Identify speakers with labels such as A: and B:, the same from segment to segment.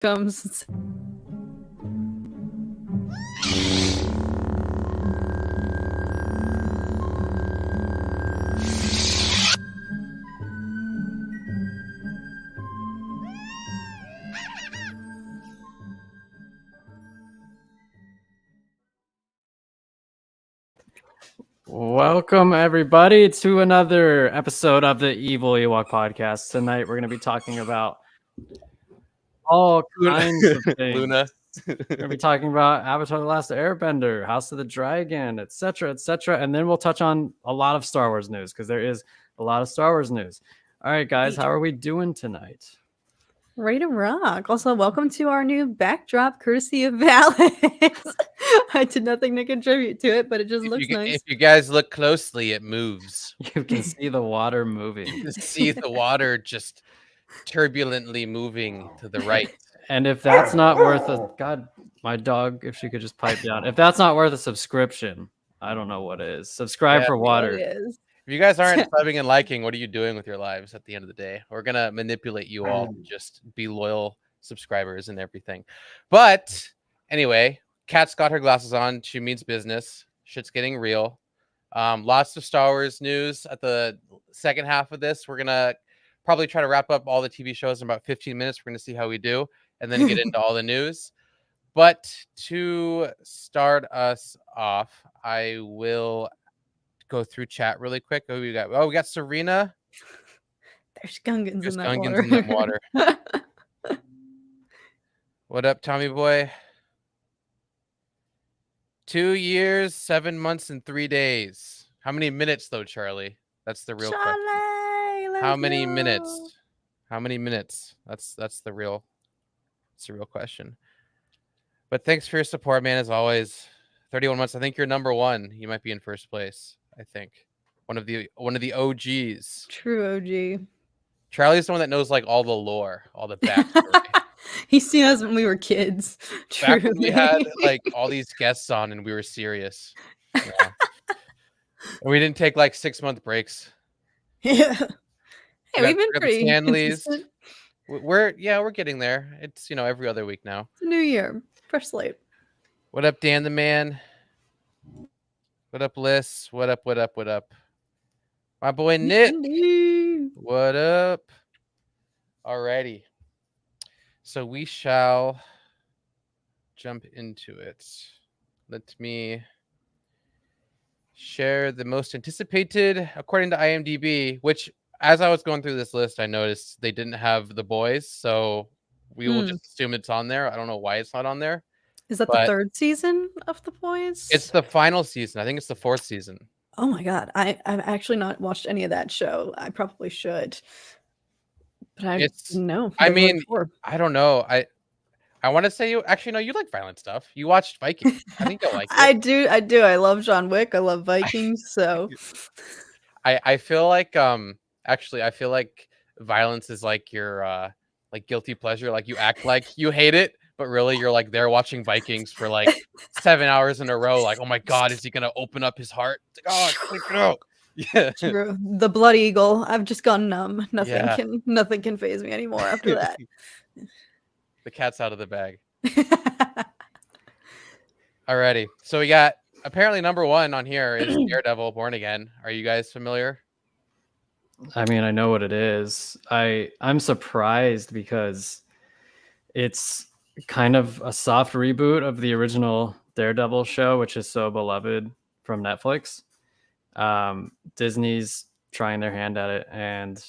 A: comes.
B: Welcome everybody to another episode of the Evil Ewok podcast. Tonight we're going to be talking about all kinds of things.
C: Luna.
B: We're going to be talking about Avatar: The Last Airbender, House of the Dragon, etc., etc., and then we'll touch on a lot of Star Wars news because there is a lot of Star Wars news. All right, guys, how are we doing tonight?
A: Ready to rock. Also, welcome to our new backdrop, courtesy of Alex. I did nothing to contribute to it, but it just looks nice.
C: If you guys look closely, it moves.
B: You can see the water moving.
C: You can see the water just turbulently moving to the right.
B: And if that's not worth a God, my dog, if she could just pipe down. If that's not worth a subscription, I don't know what is. Subscribe for water.
C: If you guys aren't subbing and liking, what are you doing with your lives at the end of the day? We're gonna manipulate you all to just be loyal subscribers and everything. But anyway, Kat's got her glasses on. She means business. Shit's getting real. Lots of Star Wars news at the second half of this. We're gonna probably try to wrap up all the TV shows in about 15 minutes. We're gonna see how we do, and then get into all the news. But to start us off, I will go through chat really quick. We got Serena.
A: There's Gungans in that water.
C: What up, Tommy boy? 2 years, 7 months, and 3 days. How many minutes though, Charlie? That's the real question. How many minutes? How many minutes? That's the real question. But thanks for your support, man, as always. 31 months. I think you're number one. You might be in first place. I think one of the OGs.
A: True OG.
C: Charlie's the one that knows like all the lore, all the backstory.
A: He's seen us when we were kids.
C: Back when we had like all these guests on and we were serious. Yeah. And we didn't take like 6-month breaks.
A: Yeah. Hey, we've been pretty
C: Stanley's. We're getting there. It's every other week now.
A: It's a new year. Fresh slate.
C: What up, Dan the man? What up, Liz? What up? My boy Nick. What up? Alrighty. So we shall jump into it. Let me share the most anticipated according to IMDb, which as I was going through this list, I noticed they didn't have The Boys, so we will just assume it's on there. I don't know why it's not on there.
A: Is that the third season of The Boys?
C: It's the final season. I think it's the 4th season.
A: Oh my God. I've actually not watched any of that show. I probably should. But I didn't know.
C: I mean, I don't know. I want to say you like violent stuff. You watched Vikings. I think you'll like it.
A: I do. I love John Wick. I love Vikings. So
C: I feel like I feel like violence is like your like guilty pleasure. Like you act like you hate it, but really you're like there watching Vikings for like 7 hours in a row. Like, oh my God, is he gonna open up his heart? It's like, oh, take it out. Yeah.
A: True. The Blood Eagle. I've just gone numb. Nothing can faze me anymore after that.
C: The cat's out of the bag. Alrighty. So we got apparently number one on here is Daredevil Born Again. Are you guys familiar?
B: I mean, I know what it is. I'm surprised because it's kind of a soft reboot of the original Daredevil show, which is so beloved from Netflix. Disney's trying their hand at it, and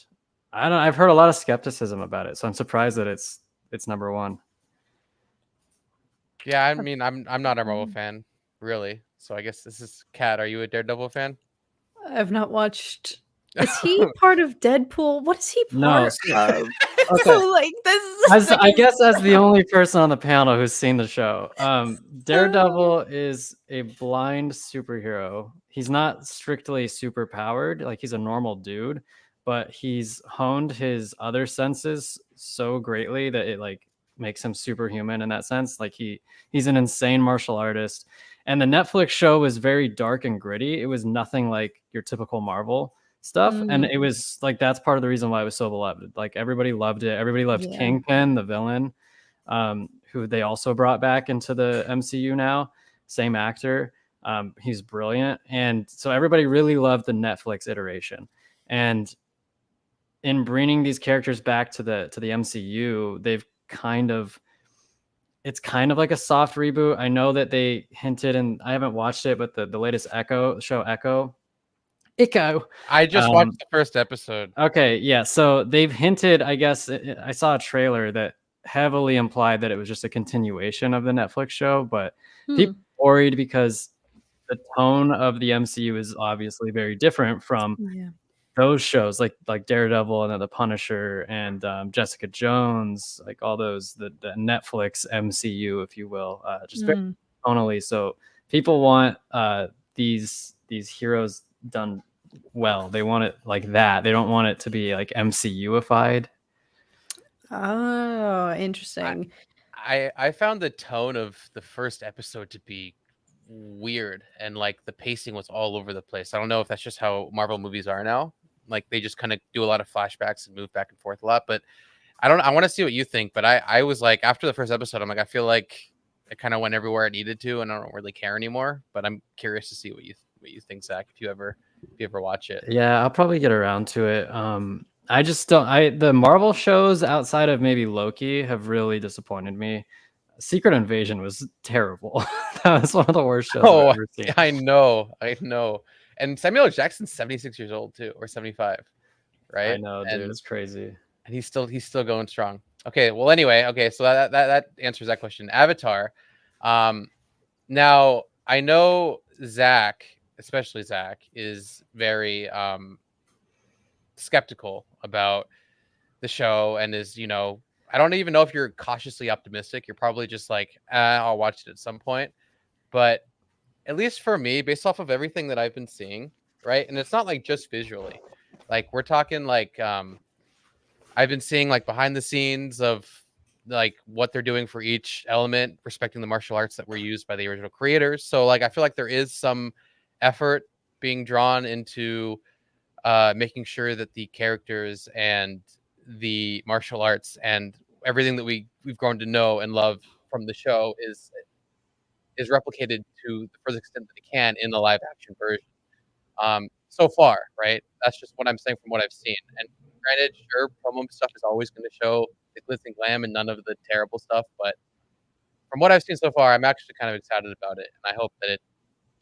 B: I've heard a lot of skepticism about it, so I'm surprised that it's number one.
C: Yeah, I mean, I'm not a Marvel fan, really. So I guess this is Kat. Are you a Daredevil fan?
A: I've not watched. Is he part of Deadpool? What is he part of?
B: Okay.
A: So like this is
B: I guess as the only person on the panel who's seen the show, Daredevil is a blind superhero. He's not strictly super powered, like he's a normal dude, but he's honed his other senses so greatly that it like makes him superhuman in that sense. Like he's an insane martial artist. And the Netflix show was very dark and gritty. It was nothing like your typical Marvel stuff. And it was like, that's part of the reason why it was so beloved. Like everybody loved it. Everybody loved Kingpin, the villain. who they also brought back into the MCU now. Same actor. He's brilliant. And so everybody really loved the Netflix iteration. And in bringing these characters back to the MCU, they've it's kind of like a soft reboot. I know that they hinted, and I haven't watched it, but the latest Echo.
C: I just watched the first episode.
B: Okay, yeah. So they've hinted, I guess, I saw a trailer that heavily implied that it was just a continuation of the Netflix show, but people are worried because the tone of the MCU is obviously very different from those shows, like Daredevil and then The Punisher and Jessica Jones, like all those the Netflix MCU, if you will, just very tonally. So people want these heroes done well. They want it like that. They don't want it to be like MCU-ified.
A: Oh, interesting.
C: I found the tone of the first episode to be weird, and like the pacing was all over the place. I don't know if that's just how Marvel movies are now. Like they just kind of do a lot of flashbacks and move back and forth a lot. But I want to see what you think. But I was like, after the first episode, I'm like, I feel like it kind of went everywhere it needed to, and I don't really care anymore. But I'm curious to see what you think, Zach, if you ever watch it.
B: Yeah, I'll probably get around to it. I just don't. The Marvel shows outside of maybe Loki have really disappointed me. Secret Invasion was terrible. That was one of the worst shows I've ever seen.
C: I know. And Samuel L. Jackson's 76 years old too, or 75, right?
B: I know, dude. It's crazy.
C: And he's still going strong. Okay, well, anyway, so that answers that question. Avatar. Now I know Zach, especially Zach, is very skeptical about the show and is, I don't even know if you're cautiously optimistic. You're probably just like, I'll watch it at some point. But at least for me, based off of everything that I've been seeing, right? And it's not like just visually. Like we're talking like I've been seeing like behind the scenes of like what they're doing for each element, respecting the martial arts that were used by the original creators. So like I feel like there is some effort being drawn into making sure that the characters and the martial arts and everything that we've grown to know and love from the show is replicated to the furthest extent that it can in the live action version. So far, right? That's just what I'm saying from what I've seen. And granted, sure, promo stuff is always going to show the glitz and glam and none of the terrible stuff. But from what I've seen so far, I'm actually kind of excited about it. And I hope that it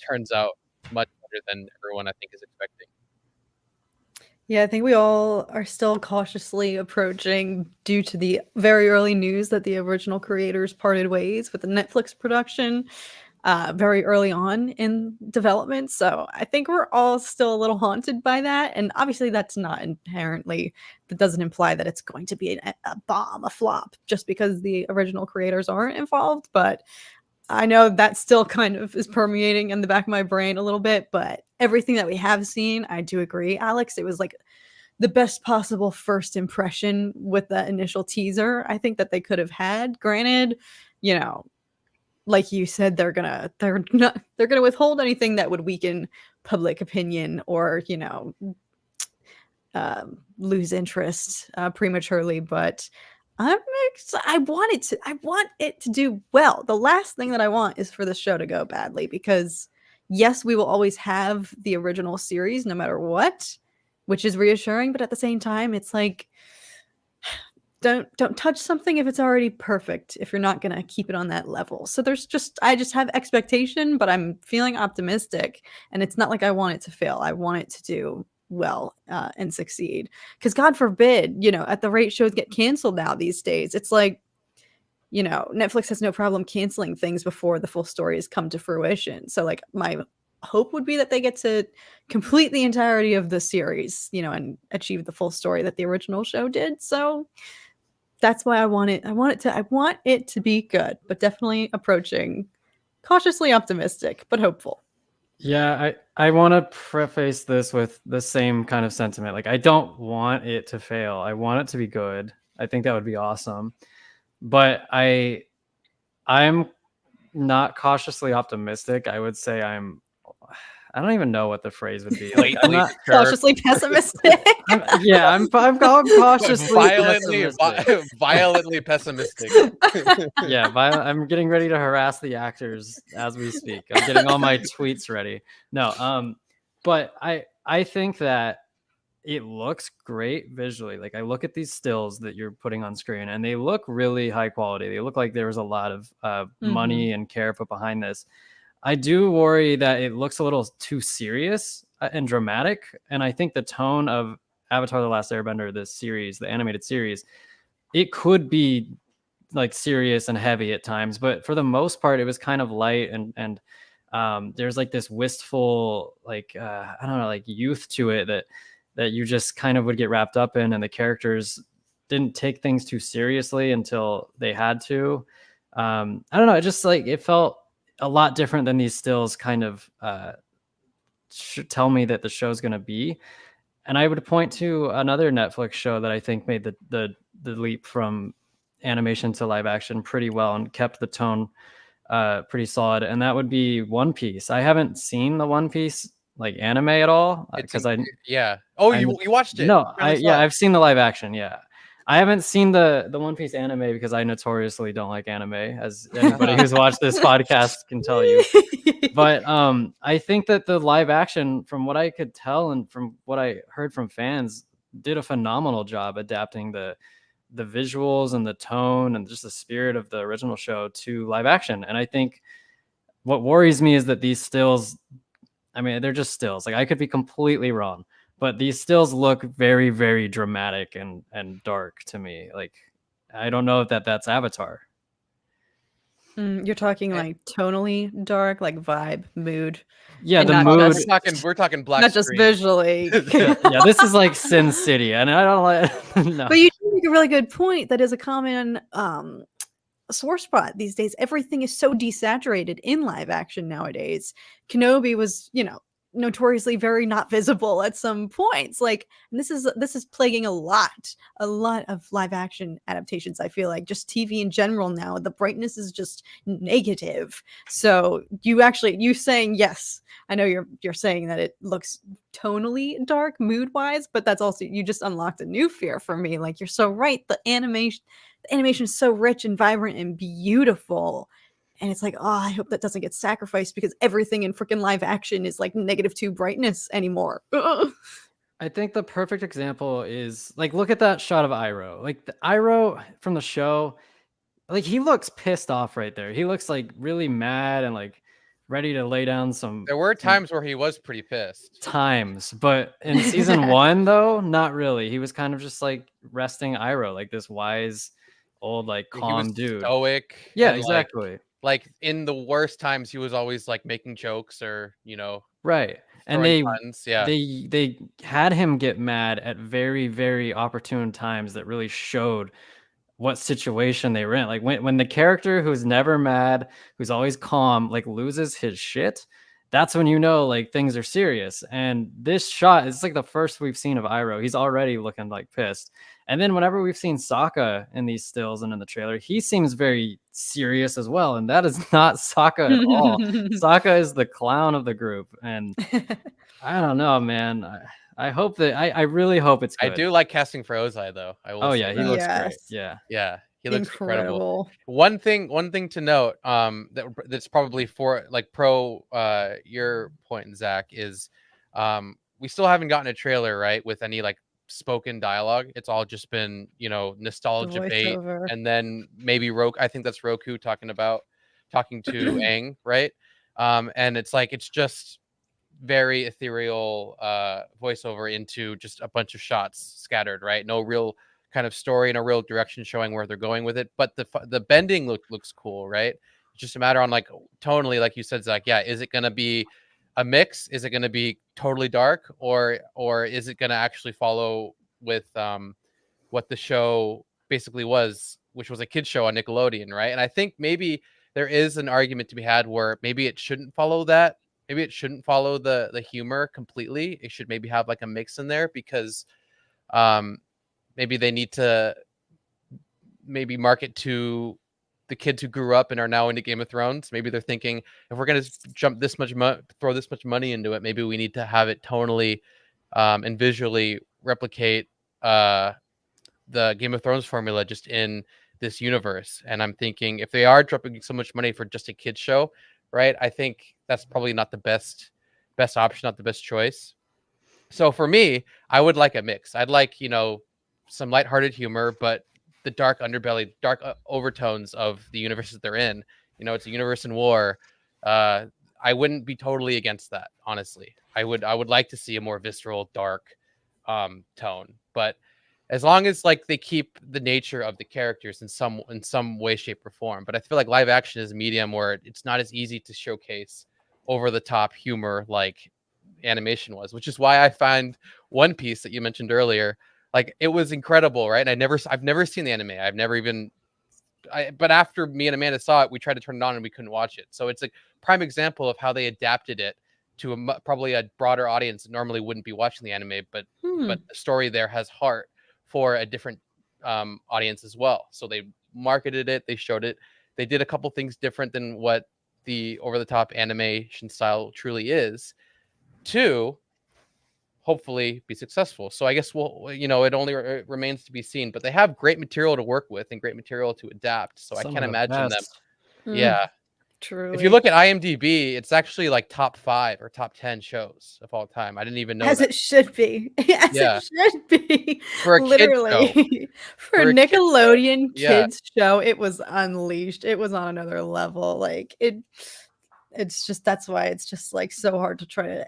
C: turns out much better than everyone I think is expecting.
A: Yeah, I think we all are still cautiously approaching due to the very early news that the original creators parted ways with the Netflix production very early on in development. So I think we're all still a little haunted by that. And obviously that doesn't imply that it's going to be a bomb, a flop, just because the original creators aren't involved. But I know that still kind of is permeating in the back of my brain a little bit, but everything that we have seen, I do agree, Alex. It was like the best possible first impression with the initial teaser I think that they could have had. Granted, like you said, they're gonna withhold anything that would weaken public opinion or lose interest prematurely, but I want it to do well. The last thing that I want is for the show to go badly, because yes, we will always have the original series no matter what, which is reassuring, but at the same time, it's like don't touch something if it's already perfect, if you're not going to keep it on that level. So I just have expectation, but I'm feeling optimistic, and it's not like I want it to fail. I want it to do well and succeed, because God forbid, at the rate shows get canceled now these days, it's like, Netflix has no problem canceling things before the full story has come to fruition. So like my hope would be that they get to complete the entirety of the series, and achieve the full story that the original show did. So that's why I want it to be good, but definitely approaching cautiously optimistic, but hopeful.
B: Yeah, I want to preface this with the same kind of sentiment. Like, I don't want it to fail. I want it to be good. I think that would be awesome. But I'm not cautiously optimistic. I would say I'm I don't even know what the phrase would be. Like, I'm
C: Blatantly
B: not.
C: disturbed.
A: Cautiously pessimistic.
B: I'm cautiously
C: violently
B: pessimistic.
C: violently pessimistic.
B: Yeah, I'm getting ready to harass the actors as we speak. I'm getting all my tweets ready. No, but I think that it looks great visually. Like, I look at these stills that you're putting on screen, and they look really high quality. They look like there was a lot of money and care put behind this. I do worry that it looks a little too serious and dramatic, and I think the tone of Avatar: The Last Airbender, this series, the animated series, it could be like serious and heavy at times, but for the most part it was kind of light, and there's like this wistful, like I don't know, like youth to it that you just kind of would get wrapped up in, and the characters didn't take things too seriously until they had to. I don't know, it just, like, it felt a lot different than these stills kind of should tell me that the show's going to be. And I would point to another Netflix show that I think made the leap from animation to live action pretty well and kept the tone pretty solid, and that would be One Piece. I haven't seen the One Piece like anime at all because
C: yeah. Oh, you watched it?
B: No, I've seen the live action. Yeah, I haven't seen the One Piece anime because I notoriously don't like anime, as anybody who's watched this podcast can tell you. But I think that the live action, from what I could tell and from what I heard from fans, did a phenomenal job adapting the visuals and the tone and just the spirit of the original show to live action. And I think what worries me is that these stills, I mean, they're just stills. Like, I could be completely wrong, but these stills look very, very dramatic and dark to me. Like, I don't know if that's Avatar.
A: You're talking like tonally dark, like vibe, mood.
B: Yeah,
A: and
B: the
A: not
B: mood.
A: just-
C: We're talking black
A: not just
C: screen.
A: visually.
B: Yeah, this is like Sin City, and I don't like. No.
A: But you make a really good point. That is a common sore spot these days. Everything is so desaturated in live action nowadays. Kenobi was, notoriously very not visible at some points. Like, and this is plaguing a lot of live action adaptations. I feel like just TV in general now, the brightness is just negative. So you saying, yes, I know you're saying that it looks tonally dark mood wise, but that's also, you just unlocked a new fear for me. Like, you're so right. The animation is so rich and vibrant and beautiful. And it's like, oh, I hope that doesn't get sacrificed because everything in freaking live action is like -2 brightness anymore.
B: I think the perfect example is, like, look at that shot of Iroh. Like, the Iroh from the show, like, he looks pissed off right there. He looks like really mad and like ready to lay down some.
C: There were times where he was pretty pissed.
B: But in season 1, though, not really. He was kind of just like resting Iroh, like this wise, old, like calm dude.
C: Stoic.
B: Yeah, exactly.
C: Like in the worst times, he was always like making jokes or
B: right. And
C: puns. Yeah,
B: they had him get mad at very, very opportune times that really showed what situation they were in. Like when the character who's never mad, who's always calm, like loses his shit, that's when like things are serious. And this shot is like the first we've seen of Iroh. He's already looking like pissed. And then whenever we've seen Sokka in these stills and in the trailer, he seems very serious as well. And that is not Sokka at all. Sokka is the clown of the group. And I don't know, man. I hope that I really hope it's good.
C: I do like casting for Ozai though.
B: He looks great.
C: Yeah, he looks incredible.
A: Incredible.
C: One thing to note, that's probably for like pro your point, Zach, is we still haven't gotten a trailer, right, with any like spoken dialogue. It's all just been nostalgia bait, and then maybe Roku. I think that's Roku talking to Aang, right? And it's like it's just very ethereal voiceover into just a bunch of shots scattered, right? No real kind of story, no real direction showing where they're going with it. But the bending looks cool, right? It's just a matter on like tonally, like you said, Zach. Yeah, is it gonna be a mix? Is it gonna be totally dark, or is it gonna actually follow with what the show basically was, which was a kids show on Nickelodeon, right? And I think maybe there is an argument to be had where maybe it shouldn't follow that. Maybe it shouldn't follow the humor completely. It should maybe have like a mix in there because maybe they need to maybe market to the kids who grew up and are now into Game of Thrones. Maybe they're thinking, if we're going to jump this much throw this much money into it, maybe we need to have it tonally and visually replicate the Game of Thrones formula just in this universe. And I'm thinking, if they are dropping so much money for just a kids show, right, I think that's probably not the best option, not the best choice. So for me, I would like a mix. I'd like, you know, some lighthearted humor, but the dark underbelly, dark overtones of the universes they're in. You know, it's a universe in war. I wouldn't be totally against that, honestly. I would like to see a more visceral, dark tone, but as long as like they keep the nature of the characters in some way, shape, or form. But I feel like live action is a medium where it's not as easy to showcase over the top humor like animation was, which is why I find One Piece that you mentioned earlier, like it was incredible, right? And I've never seen the anime. I've never even but after me and Amanda saw it, we tried to turn it on and we couldn't watch it. So it's a prime example of how they adapted it to probably a broader audience that normally wouldn't be watching the anime, but the story there has heart for a different audience as well. So they marketed it, they showed it, they did a couple things different than what the over-the-top animation style truly is to hopefully be successful. So I guess it only remains to be seen, but they have great material to work with and great material to adapt. So I can't imagine them. Yeah.
A: Truly.
C: If you look at IMDb, it's actually like top 5 or top 10 shows of all time. I didn't even know
A: As
C: that.
A: it should be. As it should be.
C: For a
A: literally.
C: kid show.
A: For a Nickelodeon kids show, it was unleashed. It was on another level. Like it's just, that's why it's just like so hard to try to.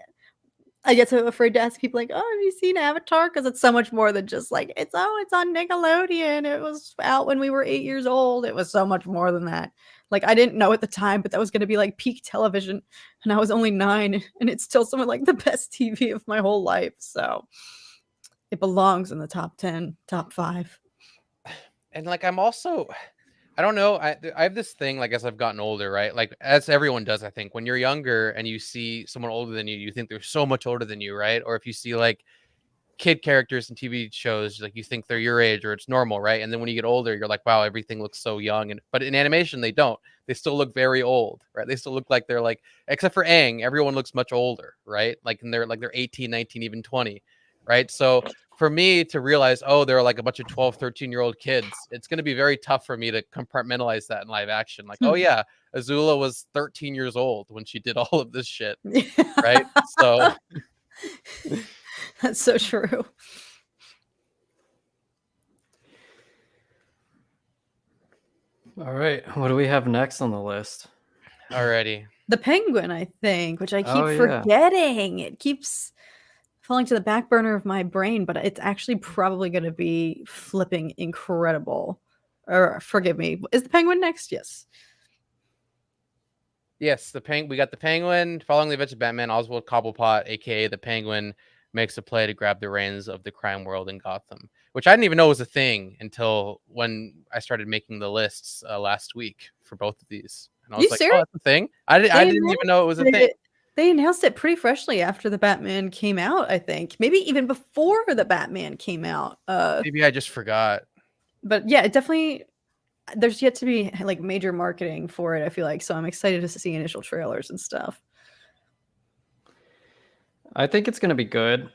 A: I get so afraid to ask people like, "Oh, have you seen Avatar?" Because it's so much more than just like it's on Nickelodeon. It was out when we were 8 years old. It was so much more than that. Like I didn't know at the time, but that was going to be like peak television, and I was only 9, and it's still some of like the best TV of my whole life. So it belongs in the top 10, top 5.
C: And like I'm also, I don't know. I have this thing, like, as I've gotten older, right? Like, as everyone does, I think, when you're younger and you see someone older than you, you think they're so much older than you, right? Or if you see like kid characters in TV shows, like you think they're your age or it's normal, right? And then when you get older, you're like, wow, everything looks so young. But in animation, they don't. They still look very old, right? They still look like they're like, except for Aang, everyone looks much older, right? Like, and they're 18, 19, even 20, right? So for me to realize, oh, there are like a bunch of 12, 13-year-old kids, it's going to be very tough for me to compartmentalize that in live action. Like, oh yeah, Azula was 13 years old when she did all of this shit, right? So
A: that's so true.
B: All right, what do we have next on the list?
C: Alrighty.
A: The penguin, I think, which I keep forgetting. It keeps falling to the back burner of my brain, but it's actually probably going to be flipping incredible. Or forgive me, is the penguin next? Yes.
C: Yes, we got the penguin. Following the events of Batman, Oswald Cobblepot, aka the Penguin, makes a play to grab the reins of the crime world in Gotham, which I didn't even know was a thing until when I started making the lists last week for both of these. And I was like, serious? Oh, that's a thing? I didn't even know it was a thing.
A: They announced it pretty freshly after the Batman came out, I think. Maybe even before the Batman came out.
C: Maybe I just forgot.
A: But yeah, it definitely, there's yet to be like major marketing for it, I feel like. So I'm excited to see initial trailers and stuff.
B: I think it's going to be good.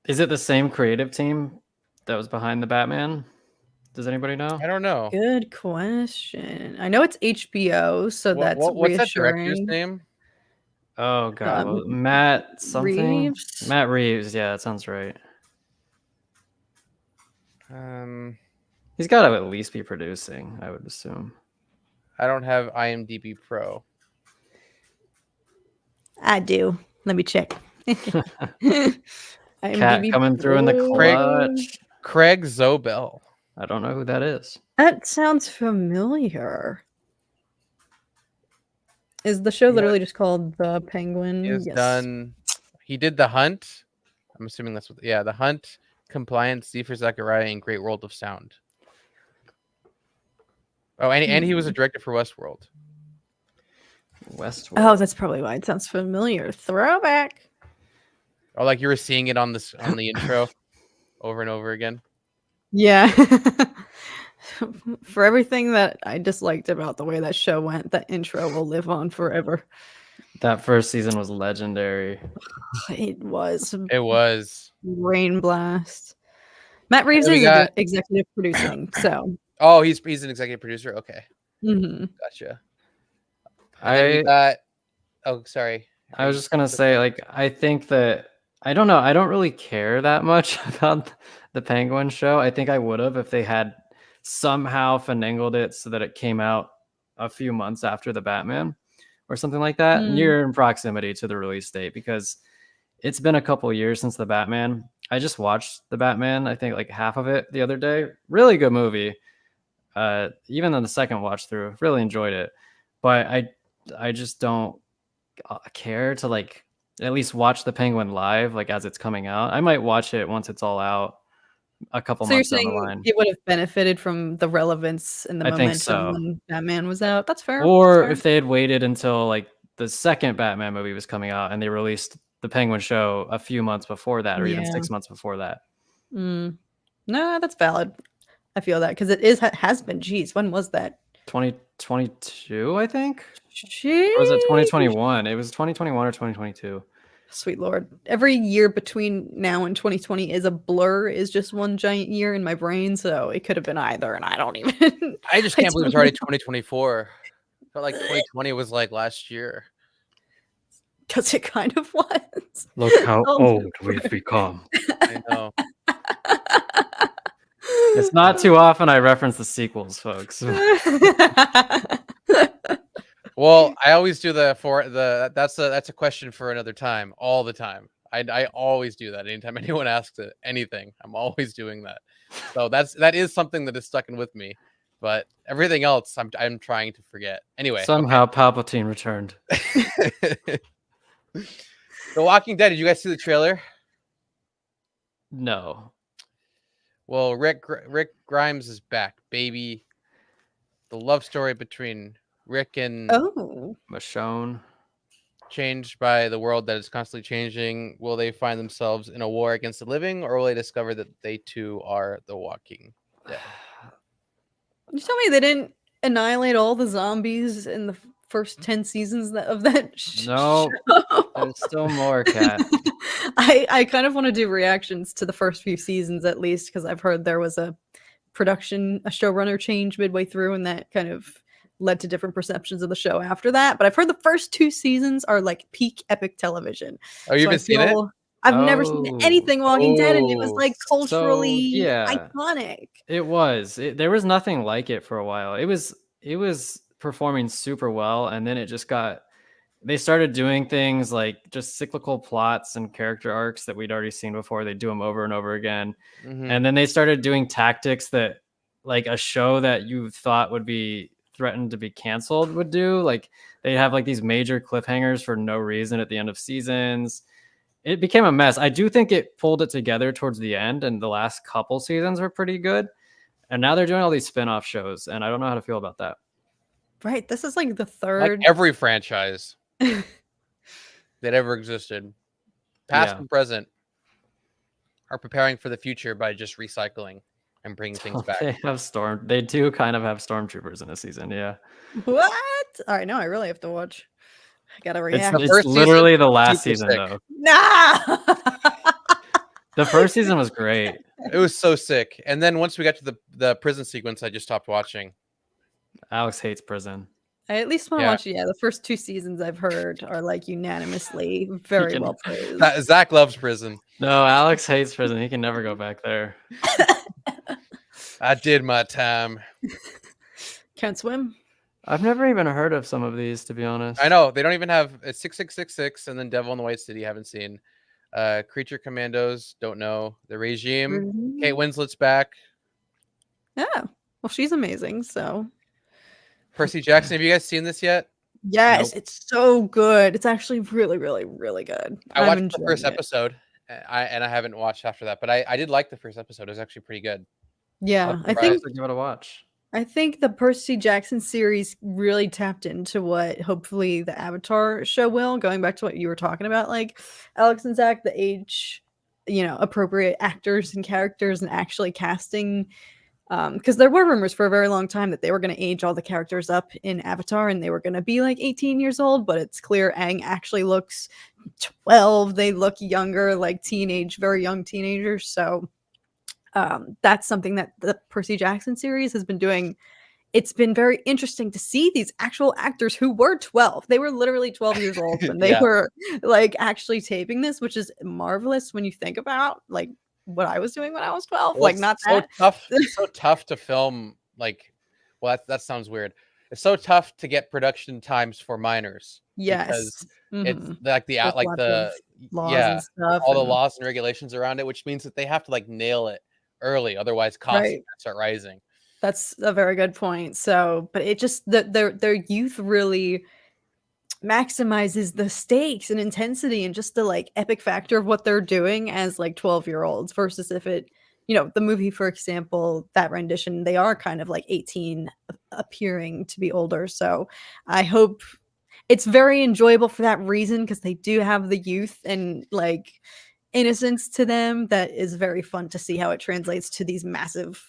B: Is it the same creative team that was behind the Batman? Does anybody know?
C: I don't know.
A: Good question. I know it's HBO, so that's
C: what's that director's name?
B: Oh god, Matt something. Reeves? Matt Reeves. Yeah, that sounds right. He's got to at least be producing, I would assume.
C: I don't have IMDb Pro.
A: I do. Let me check.
B: Cat coming through in the clutch.
C: Craig Zobel.
B: I don't know who that is.
A: That sounds familiar. Is the show literally just called The Penguin?
C: He did The Hunt. I'm assuming that's what. Yeah, The Hunt, Compliance, Z for Zachariah, and Great World of Sound. Oh, and he was a director for Westworld.
B: Westworld.
A: Oh, that's probably why it sounds familiar. Throwback.
C: Oh, like you were seeing it on the intro over and over again.
A: Yeah. For everything that I disliked about the way that show went, that intro will live on forever.
B: That first season was legendary.
A: It was
C: It was.
A: brain blast. Matt Reeves
C: then we
A: is
C: got-
A: executive producing, so
C: Oh, he's an executive producer. Okay,
A: mhm.
C: gotcha. And then we got. Oh, sorry.
B: I was just gonna say, like, I think that I don't know. I don't really care that much about the Penguin show. I think I would have if they had somehow finagled it so that it came out a few months after the Batman or something like that, near in proximity to the release date, because it's been a couple years since the Batman. I just watched the Batman, I think like half of it the other day. Really good movie. Even on the second watch through, really enjoyed it. But I just don't care to like at least watch the Penguin live, like as it's coming out. I might watch it once it's all out a couple
A: So you're
B: months down the
A: saying
B: line.
A: it would have benefited from the relevance and the
B: I think
A: momentum
B: so.
A: when Batman was out? That's fair.
B: Or
A: That's fair.
B: if they had waited until like the second Batman movie was coming out and they released the Penguin show a few months before that, or even
A: Yeah.
B: 6 months before that.
A: No, that's valid. I feel that because it has been. Geez, when was that?
B: 2022, I think.
A: Sheesh.
B: Or was it 2021? It was 2021 or 2022.
A: Sweet Lord. Every year between now and 2020 is a blur, is just one giant year in my brain. So it could have been either, and I don't even.
C: I just can't believe it's already 2024. Felt like 2020 was like last year.
A: Because it kind of was.
B: Look how old we've become.
C: I know.
B: It's not too often I reference the sequels, folks.
C: Well, I always do that's a question for another time, all the time. I always do that anytime anyone asks anything. I'm always doing that. So that is something that is stuck in with me. But everything else I'm trying to forget. Anyway.
B: Somehow Palpatine returned.
C: The Walking Dead, did you guys see the trailer?
B: No.
C: Well, Rick Grimes is back, baby. The love story between Rick and
B: Michonne,
C: changed by the world that is constantly changing. Will they find themselves in a war against the living, or will they discover that they too are the Walking Dead?
A: You tell me they didn't annihilate all the zombies in the first 10 seasons of that
B: No,
A: show?
B: There's still more, Kat.
A: I kind of want to do reactions to the first few seasons at least, because I've heard there was a showrunner change midway through, and that kind of led to different perceptions of the show after that. But I've heard the first 2 seasons are like peak epic television.
C: Oh, you haven't seen it?
A: I've never seen anything Walking Dead, and it was like culturally iconic.
B: It was. There was nothing like it for a while. It was performing super well, and then it just they started doing things like just cyclical plots and character arcs that we'd already seen before. They do them over and over again.
C: Mm-hmm.
B: And then they started doing tactics that like a show that you thought would be threatened to be canceled would do. Like they have like these major cliffhangers for no reason at the end of seasons. It became a mess. I do think it pulled it together towards the end, and the last couple seasons were pretty good. And now they're doing all these spin-off shows, and I don't know how to feel about that.
A: Right. This is like the third.
C: Like every franchise that ever existed, past and present, are preparing for the future by just recycling and bringing things back.
B: They do kind of have stormtroopers in a season, yeah.
A: What? All right, now I really have to watch. I gotta react.
B: It's literally the last season, though.
A: Nah.
B: The first season was great.
C: It was so sick. And then once we got to the prison sequence, I just stopped watching.
B: Alex hates prison.
A: I at least want to watch. The first 2 seasons I've heard are like unanimously very well praised.
C: Zach loves prison.
B: No, Alex hates prison. He can never go back there.
C: I did my time.
A: Can't swim.
B: I've never even heard of some of these, to be honest.
C: I know. They don't even have 6666 and then Devil in the White City. Haven't seen. Creature Commandos. Don't know. The Regime. Kate Winslet's back.
A: Yeah. Well, she's amazing. So.
C: Percy Jackson. Have you guys seen this yet?
A: Yes, it's so good. It's actually really, really, really good.
C: I watched the first episode. I haven't watched after that, but I did like the first episode. It was actually pretty good.
A: Yeah, I
B: think give it a watch.
A: I think the Percy Jackson series really tapped into what hopefully the Avatar show will. Going back to what you were talking about, like Alex and Zach, the age, appropriate actors and characters, and actually casting Because there were rumors for a very long time that they were going to age all the characters up in Avatar and they were going to be like 18 years old, but it's clear Aang actually looks 12. They look younger, like teenage, very young teenagers. So that's something that the Percy Jackson series has been doing. It's been very interesting to see these actual actors who were 12. They were literally 12 years old when they were like actually taping this, which is marvelous when you think about like what I was doing when I was 12.
C: Well,
A: like not
C: so
A: that
C: tough. It's so tough to film. Like, well, that sounds weird. It's so tough to get production times for minors.
A: Yes.
C: Because it's
A: Mhm.
C: like the
A: With
C: like
A: lots
C: the
A: of laws and stuff.
C: all the
A: and-
C: laws and regulations around it, which means that they have to like nail it early, otherwise costs
A: Right.
C: start rising.
A: That's a very good point. So, but it just their youth really maximizes the stakes and intensity and just the like epic factor of what they're doing as like 12-year-olds versus if it, the movie, for example, that rendition, they are kind of like 18 appearing to be older. So I hope it's very enjoyable for that reason because they do have the youth and like innocence to them that is very fun to see how it translates to these massive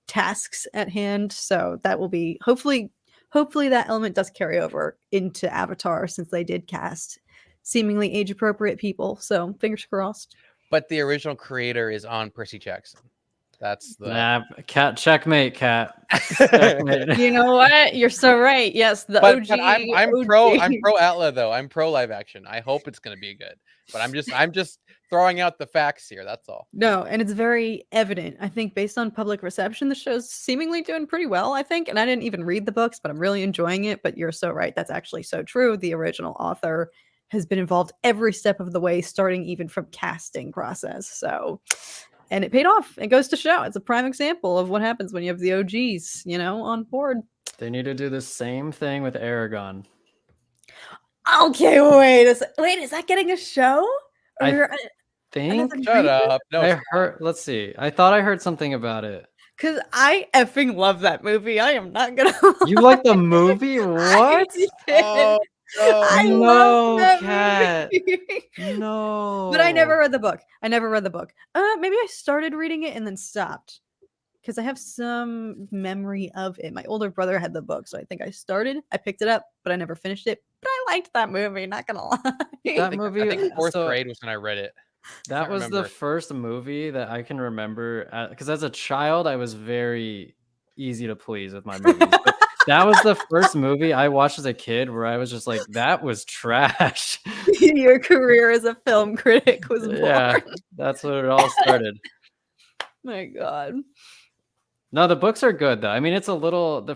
A: tasks at hand. So that will be hopefully that element does carry over into Avatar since they did cast seemingly age appropriate people. So fingers crossed.
C: But the original creator is on Percy Jackson. That's the
B: Cat checkmate, Cat. Checkmate.
A: You know what? You're so right. Yes, the
C: but,
A: OG.
C: but I'm
A: OG.
C: pro ATLA though. I'm pro live action. I hope it's gonna be good. But I'm just throwing out the facts here. That's all.
A: No, and it's very evident. I think based on public reception, the show's seemingly doing pretty well, I think. And I didn't even read the books, but I'm really enjoying it. But you're so right. That's actually so true. The original author has been involved every step of the way, starting even from casting process. So, and it paid off. It goes to show. It's a prime example of what happens when you have the OGs, on board.
B: They need to do the same thing with Aragon.
A: Okay, wait. Is that getting a show? Or,
B: Think.
C: Shut up. No,
B: I heard. Let's see. I thought I heard something about it.
A: Because I effing love that movie. I am not gonna.
B: You like the movie? What?
C: oh, no.
A: I
B: No,
A: love that
B: Cat.
A: movie.
B: No.
A: But I never read the book. Maybe I started reading it and then stopped. Because I have some memory of it. My older brother had the book, so I think I picked it up, but I never finished it. But I liked that movie, not gonna lie.
B: That movie.
C: I think fourth
B: so-
C: grade was when I read it.
B: That was
C: remember.
B: the first movie that I can remember because as a child I was very easy to please with my movies. But that was the first movie I watched as a kid where I was just like, that was trash.
A: Your career as a film critic was born.
B: Yeah, that's what it all started.
A: My God.
B: No, the books are good though. I mean, it's a little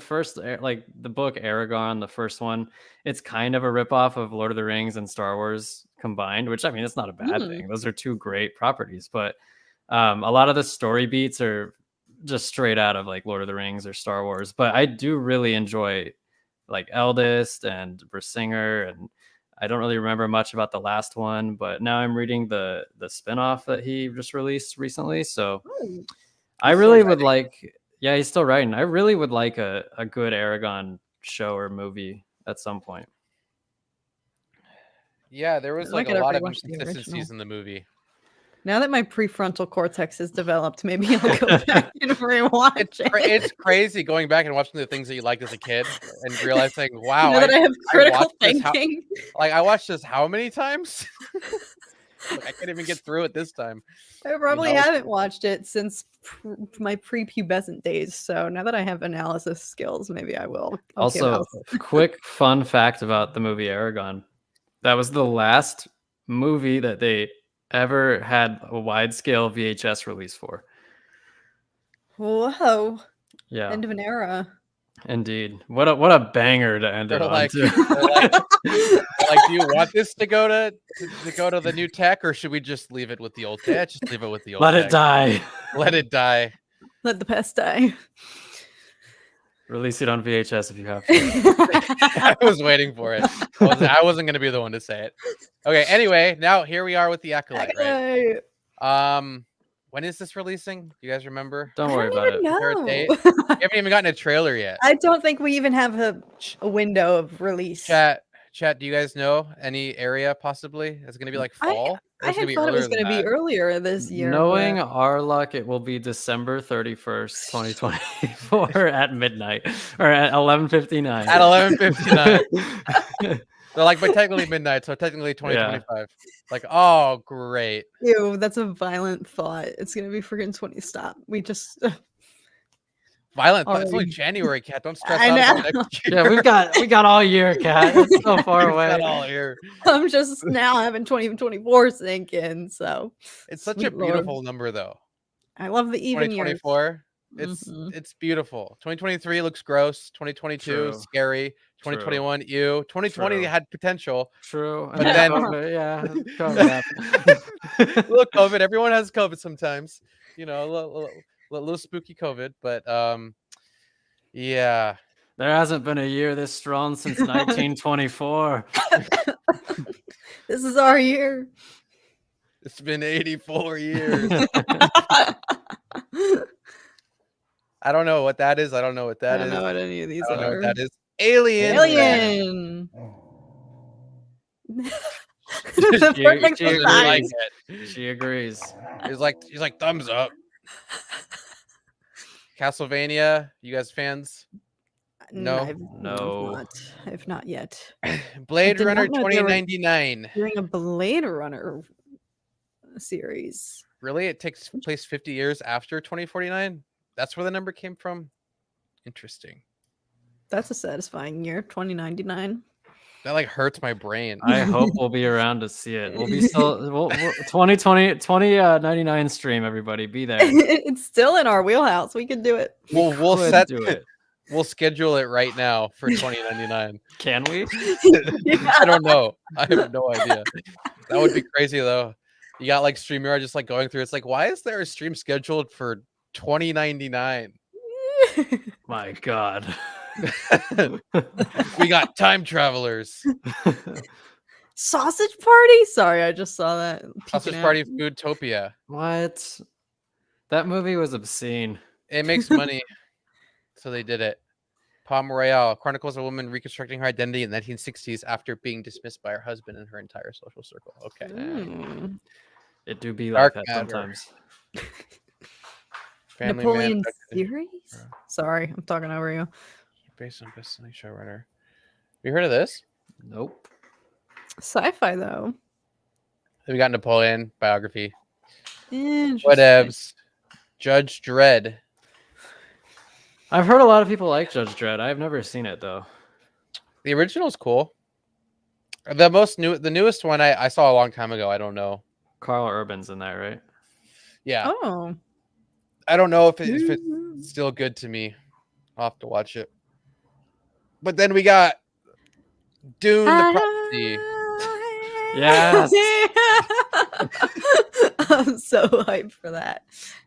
B: like the book Aragon, the first one. It's kind of a ripoff of Lord of the Rings and Star Wars combined, which I mean, it's not a bad thing. Those are two great properties, but a lot of the story beats are just straight out of like Lord of the Rings or Star Wars. But I do really enjoy like Eldest and Brisingr, and I don't really remember much about the last one. But now I'm reading the spinoff that he just released recently, so I really would like. Yeah, he's still writing. I really would like a good Aragon show or movie at some point.
C: Yeah, there was like a
A: gotta
C: lot of
A: rewatch the
C: inconsistencies
A: original.
C: in the movie.
A: Now that my prefrontal cortex is developed, maybe I'll go back and rewatch it.
C: It's crazy going back and watching the things that you liked as a kid and realizing, wow,
A: Now that I have critical
C: watched this
A: thinking.
C: I watched this how many times? I can't even get through it this time.
A: I probably haven't watched it since my prepubescent days. So now that I have analysis skills, maybe I will.
B: Also, quick fun fact about the movie Aragon. That was the last movie that they ever had a wide-scale VHS release for.
A: Whoa.
B: Yeah.
A: End of an era.
B: Indeed. What a banger to end it on
C: like,
B: too.
C: like, do you want this to go to the new tech, or should we just leave it with the old tech? Just leave it with the old
B: Let
C: tech.
B: it die.
C: Let it die.
A: Let the pest die.
B: Release it on VHS if you have to.
C: I was waiting for it. I wasn't going to be the one to say it. Okay. Anyway, now here we are with the Acolyte, right? When is this releasing? Do you guys remember?
B: Don't worry about it.
C: Is there a date? We haven't even gotten a trailer yet.
A: I don't think we even have a window of release.
C: Chat, Chat, do you guys know any area possibly? Is it gonna be like fall? Or
A: I
C: is it gonna
A: had
C: be
A: thought it
C: earlier
A: was
C: than
A: going to be
C: that?
A: earlier this year.
B: Knowing
A: but
B: our luck, it will be December 31st, 2024 at midnight or at 11:59.
C: At 11:59. They're like, but technically midnight, so technically 2025. Like, oh, great.
A: Ew, that's a violent thought. It's going to be freaking 20. Stop. We just.
C: Violent thought. It's only
A: Already.
C: January, Cat. Don't stress
A: I
C: out
A: know.
C: about next year.
B: Yeah, we got all year, Cat. It's so far
C: We've
B: away.
C: got all year.
A: I'm just now having 2024 sink in. So
C: It's such
A: sweet
C: a
A: Lord.
C: beautiful number, though.
A: I love the even years.
C: 2024.
A: Mhm.
C: It's beautiful. 2023 looks gross. 2022
B: True.
C: is scary. 2021, ew. 2020
B: True.
C: had potential.
B: True.
C: But
B: And
C: then-
B: COVID, yeah, COVID happened.
C: Little COVID. Everyone has COVID sometimes. You know, a little spooky COVID. But yeah.
B: There hasn't been a year this strong since 1924.
A: This is our year.
C: It's been 84 years. I don't know what that is. I don't know what that
A: I
C: is.
A: don't know what any of these
C: I don't know
A: are.
C: what that is. Alien.
A: Alien.
B: She-
A: The
B: she
A: perfect
B: agrees.
A: size.
C: Like it.
B: She agrees.
C: She's like thumbs up. Castlevania, you guys fans? No.
B: No.
A: I've not yet.
C: Blade
A: did not
C: Runner
A: know they were-
C: 2099.
A: Doing a Blade Runner series.
C: Really? It takes place 50 years after 2049? That's where the number came from? Interesting.
A: That's a satisfying year, 2099.
C: That like hurts my brain.
B: I hope we'll be around to see it. We'll be still 2099 stream, everybody. Be there.
A: It's still in our wheelhouse. We could do it.
C: We'll
B: Could
C: set
B: do it.
C: We'll schedule it right now for 2099.
B: Can we?
C: I don't know. I have no idea. That would be crazy though. You got like StreamYard just like going through. It's like, why is there a stream scheduled for 2099?
B: My God.
C: We got time travelers.
A: Sausage Party? Sorry, I just saw that.
C: Sausage
A: peeking
C: Party
A: out.
C: Foodtopia.
B: What? That movie was obscene.
C: It makes money, so they did it. Palm Royale chronicles a woman reconstructing her identity in the 1960s after being dismissed by her husband and her entire social circle. Okay.
A: Mm.
B: It do be
C: Dark
B: like that
C: Matter.
B: sometimes.
C: Family Man
A: Napoleon
C: abducted-
A: series? Sorry, I'm talking over you.
C: based on best-selling showrunner. You heard of this?
B: Nope.
A: Sci-fi though.
C: We got Napoleon biography.
A: Interesting.
C: Whatevs. Judge Dredd.
B: I've heard a lot of people like Judge Dredd. I've never seen it though.
C: The original's cool. The newest one I saw a long time ago. I don't know.
B: Carl Urban's in that, right?
C: Yeah,
A: Oh.
C: I don't know if it's still good to me. I'll have to watch it. But then we got Dune the Prophecy.
B: Yes.
A: I'm so hyped for that.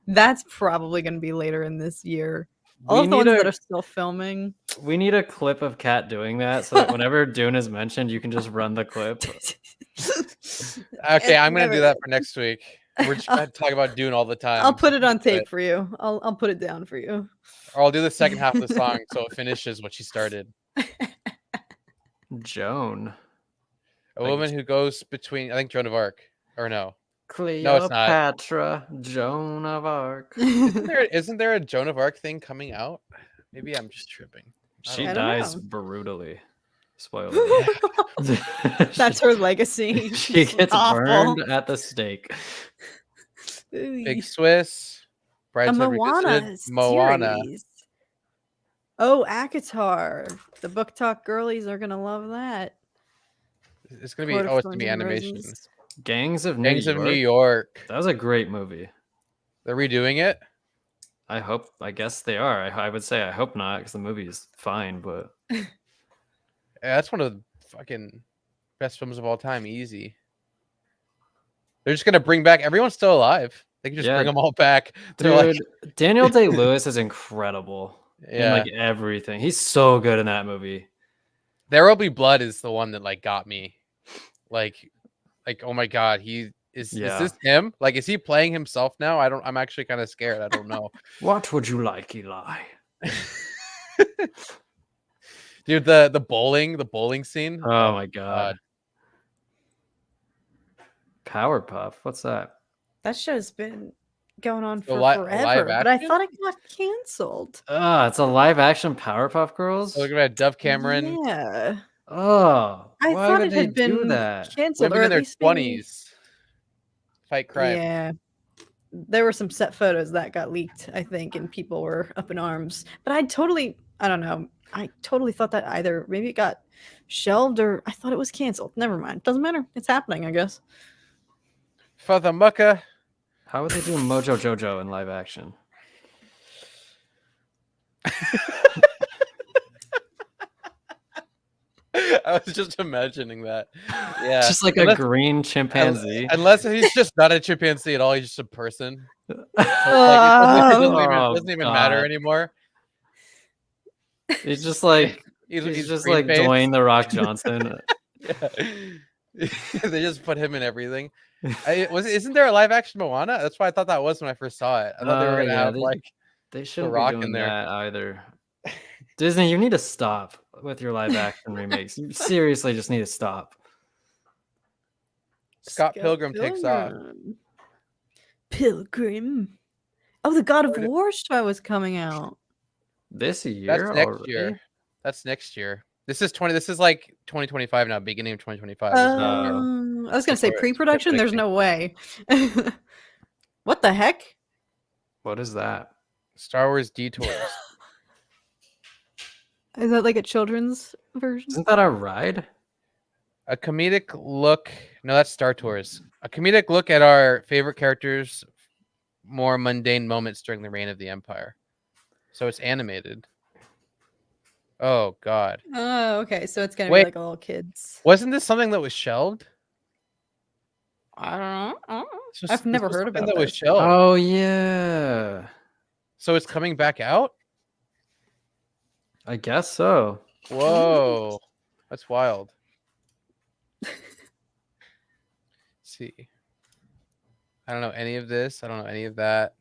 A: That's probably going to be later in this year. All
B: We
A: of the ones
B: need
A: that
B: a-
A: are still filming.
B: We need a clip of Kat doing that so that whenever Dune is mentioned, you can just run the clip.
C: Okay, I'm gonna do that for next week. We're just gonna talk about Dune all the time.
A: I'll put it on tape for you. I'll put it down for you.
C: Or I'll do the second half of the song so it finishes what she started.
B: Joan.
C: A woman who goes between, I think, Joan of Arc, or no?
B: Cleopatra, Joan of Arc.
C: Isn't there a Joan of Arc thing coming out? Maybe I'm just tripping.
B: She
A: I don't
B: dies
A: know.
B: brutally. Spoiler.
A: That's her legacy.
B: She gets
A: Awful.
B: burned at the stake.
C: Big Swiss.
A: A
C: Brideshead
A: Moana
C: Revisited, Moana.
A: series. Oh, Akatar. The Book Talk girlies are gonna love that.
C: It's gonna be
A: Court of
C: it's gonna
A: Thorns
C: be
A: and
C: animation.
A: Roses.
B: Gangs of New
C: Gangs
B: York.
C: of New York.
B: That was a great movie.
C: They're redoing it.
B: I guess they are. I would say I hope not because the movie is fine, but
C: Yeah, that's one of the fucking best films of all time. Easy. They're just gonna bring back everyone's still alive. They can just
B: Yeah.
C: bring them all back. They're
B: dude,
C: like,
B: Daniel Day-Lewis is incredible in
C: yeah.
B: like everything. He's so good in that movie.
C: There Will Be Blood is the one that like got me. Like oh my god, is this him? Like, is he playing himself now? I'm actually kind of scared. I don't know.
B: What would you like, Eli?
C: Did Dude, the bowling scene.
B: Oh my god. Powerpuff. What's that?
A: That show's been going on
C: So
A: for
C: live
A: forever, but I
C: action?
A: thought it got canceled.
B: It's a live action Powerpuff Girls.
C: Looking at Dove Cameron.
A: Yeah.
B: Oh,
A: I
B: why
A: thought
B: would
A: it
B: they
A: had
B: do
A: been
B: that?
A: canceled,
C: Women
A: or
C: in
A: at
C: their
A: least maybe.
C: 20s fight crime.
A: Yeah. There were some set photos that got leaked, I think, and people were up in arms. But I don't know. I totally thought that either maybe it got shelved or I thought it was canceled. Never mind. Doesn't matter. It's happening, I guess.
C: For the mucka.
B: How would they do Mojo Jojo in live action?
C: I was just imagining that. Yeah.
B: Just like a green chimpanzee.
C: Unless he's just not a chimpanzee at all, he's just a person. So, it doesn't even matter anymore.
B: He's just like
C: he's
B: just like Dwayne the Rock Johnson.
C: They just put him in everything. Isn't there a live action Moana? That's why I thought that was when I first saw it. I thought they were gonna have
B: they shouldn't
C: the Rock
B: be doing
C: in there
B: that either. Disney, you need to stop with your live action remakes. You seriously just need to stop.
C: Scott Pilgrim takes off.
A: Pilgrim. Oh, the God of War show is coming out
B: this year.
C: That's next
B: already?
C: year. That's next year. This is like 2025 now, beginning of 2025.
A: I was gonna say pre-production. There's no way. What the heck?
B: What is that?
C: Star Wars Detours.
A: Is that like a children's version?
B: Isn't that a ride?
C: A comedic look. No, that's Star Tours. A comedic look at our favorite characters' more mundane moments during the reign of the Empire. So it's animated. Oh God.
A: Oh, okay. So it's gonna be like a little kids.
C: Wasn't this something that was shelved?
A: I don't know. I've never heard about
C: that
A: this.
C: was shelved.
B: Oh yeah.
C: So it's coming back out?
B: I guess so.
C: Whoa. That's wild. Let's see. I don't know any of this. I don't know any of that.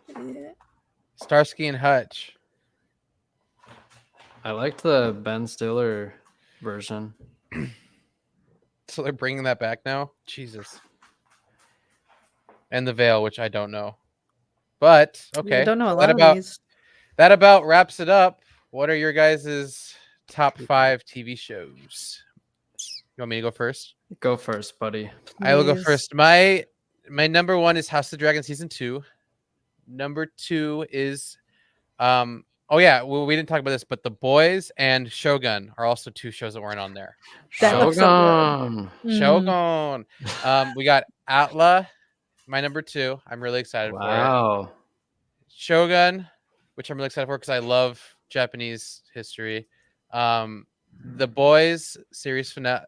A: Yeah.
C: Starsky and Hutch.
B: I liked the Ben Stiller version.
C: So they're bringing that back now? Jesus. And The Veil, which I don't know. But, okay.
A: I don't know a lot of these.
C: That about wraps it up. What are your guys' top 5 TV shows? You want me to go first?
B: Go first, buddy.
C: I will go first. My number 1 is House of the Dragon season 2. Number 2 is we didn't talk about this, but The Boys and Shogun are also 2 shows that weren't on there.
B: Shogun.
C: Shogun. We got ATLA, my number 2. I'm really excited for it. Shogun, which I'm really excited for because I love Japanese history. The Boys series finale.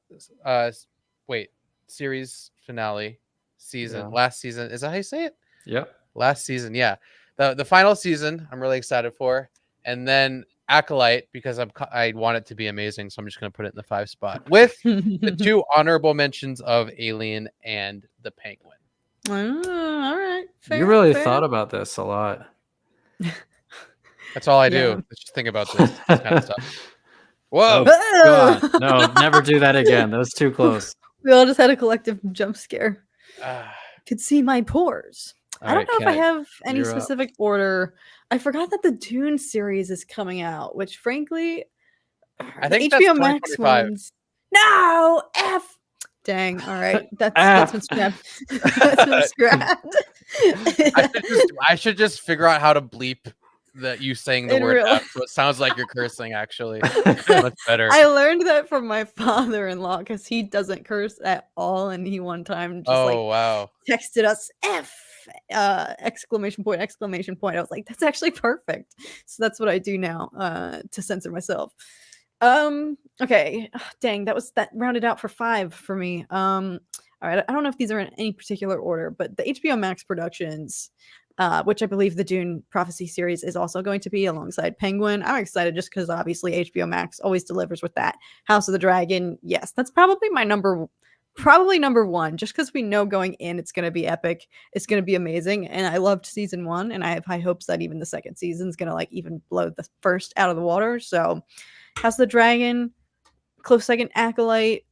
C: Series finale season. Yeah. Last season. Is that how you say it?
B: Yep.
C: Last season. Yeah. The final season. I'm really excited for. And then Acolyte, because I want it to be amazing, so I'm just going to put it in the 5 spot with the 2 honorable mentions of Alien and The Penguin.
A: All right.
B: You really thought about this a lot.
C: That's all I do. Let's just think about this kind of stuff. Whoa!
B: Oh, no, never do that again. That was too close.
A: We all just had a collective jump scare. Could see my pores. I don't know if I have any specific order. I forgot that the Dune series is coming out, which frankly,
C: I think
A: HBO Max ones. No, F. Dang. All right, that's been scrapped. That's been scrapped.
C: I should just figure out how to bleep that you saying the word F, so it sounds like you're cursing. Actually, that's better.
A: I learned that from my father-in-law because he doesn't curse at all, and he one time just texted us F. Exclamation point. I was like, that's actually perfect. So that's what I do now to censor myself. Okay. Dang, that rounded out for 5 for me. All right, I don't know if these are in any particular order, but the HBO Max productions, which I believe the Dune Prophecy series is also going to be alongside Penguin. I'm excited just because obviously HBO Max always delivers with that. House of the Dragon, yes, that's probably my number 1, just because we know going in it's going to be epic. It's going to be amazing, and I loved season 1, and I have high hopes that even the second season is going to like even blow the first out of the water. So House of the Dragon, close second Acolyte.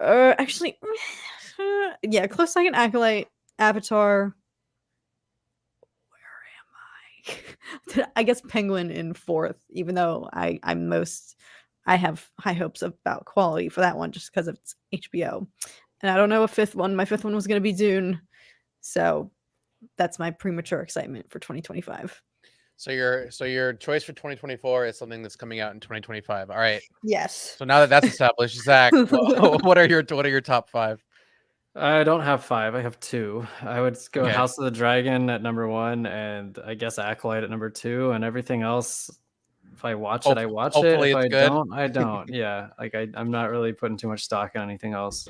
A: Actually, yeah, close second Acolyte, Avatar. Where am I? I guess Penguin in fourth, even though I have high hopes about quality for that one just because it's HBO. And I don't know a fifth one. My fifth one was going to be Dune. So that's my premature excitement for 2025.
C: So your choice for 2024 is something that's coming out in 2025. All right.
A: Yes.
C: So now that that's established, Zach, what are your top 5?
B: I don't have 5. I have 2. I would go
C: Okay.
B: House of the Dragon at number 1, and I guess Acolyte at number 2, and everything else. If I watch it, I watch it.
C: Hopefully
B: If
C: it's
B: I
C: good.
B: don't, I don't. Yeah, like I'm not really putting too much stock in anything else.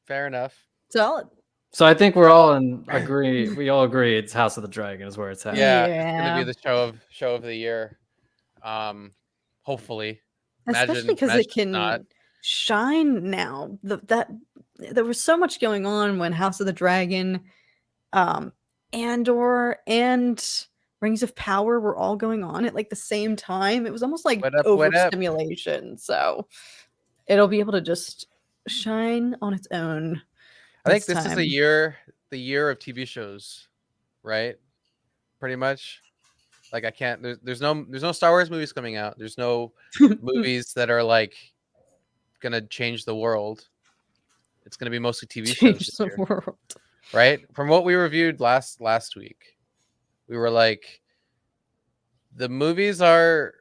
C: Fair enough.
A: Solid.
B: So I think we're all agree. We all agree it's House of the Dragon is where it's at.
C: Yeah, it's gonna be the show of the year. Hopefully,
A: especially because it can shine now. That there was so much going on when House of the Dragon, Andor, and Rings of Power were all going on at like the same time. It was almost like overstimulation. So it'll be able to just shine on its own.
C: I think this is the year of TV shows, right? Pretty much. Like I can't. There's no Star Wars movies coming out. There's no movies that are like gonna change the world. It's gonna be mostly TV shows this year,
A: world.
C: Right? From what we reviewed last week, we were like, the movies are,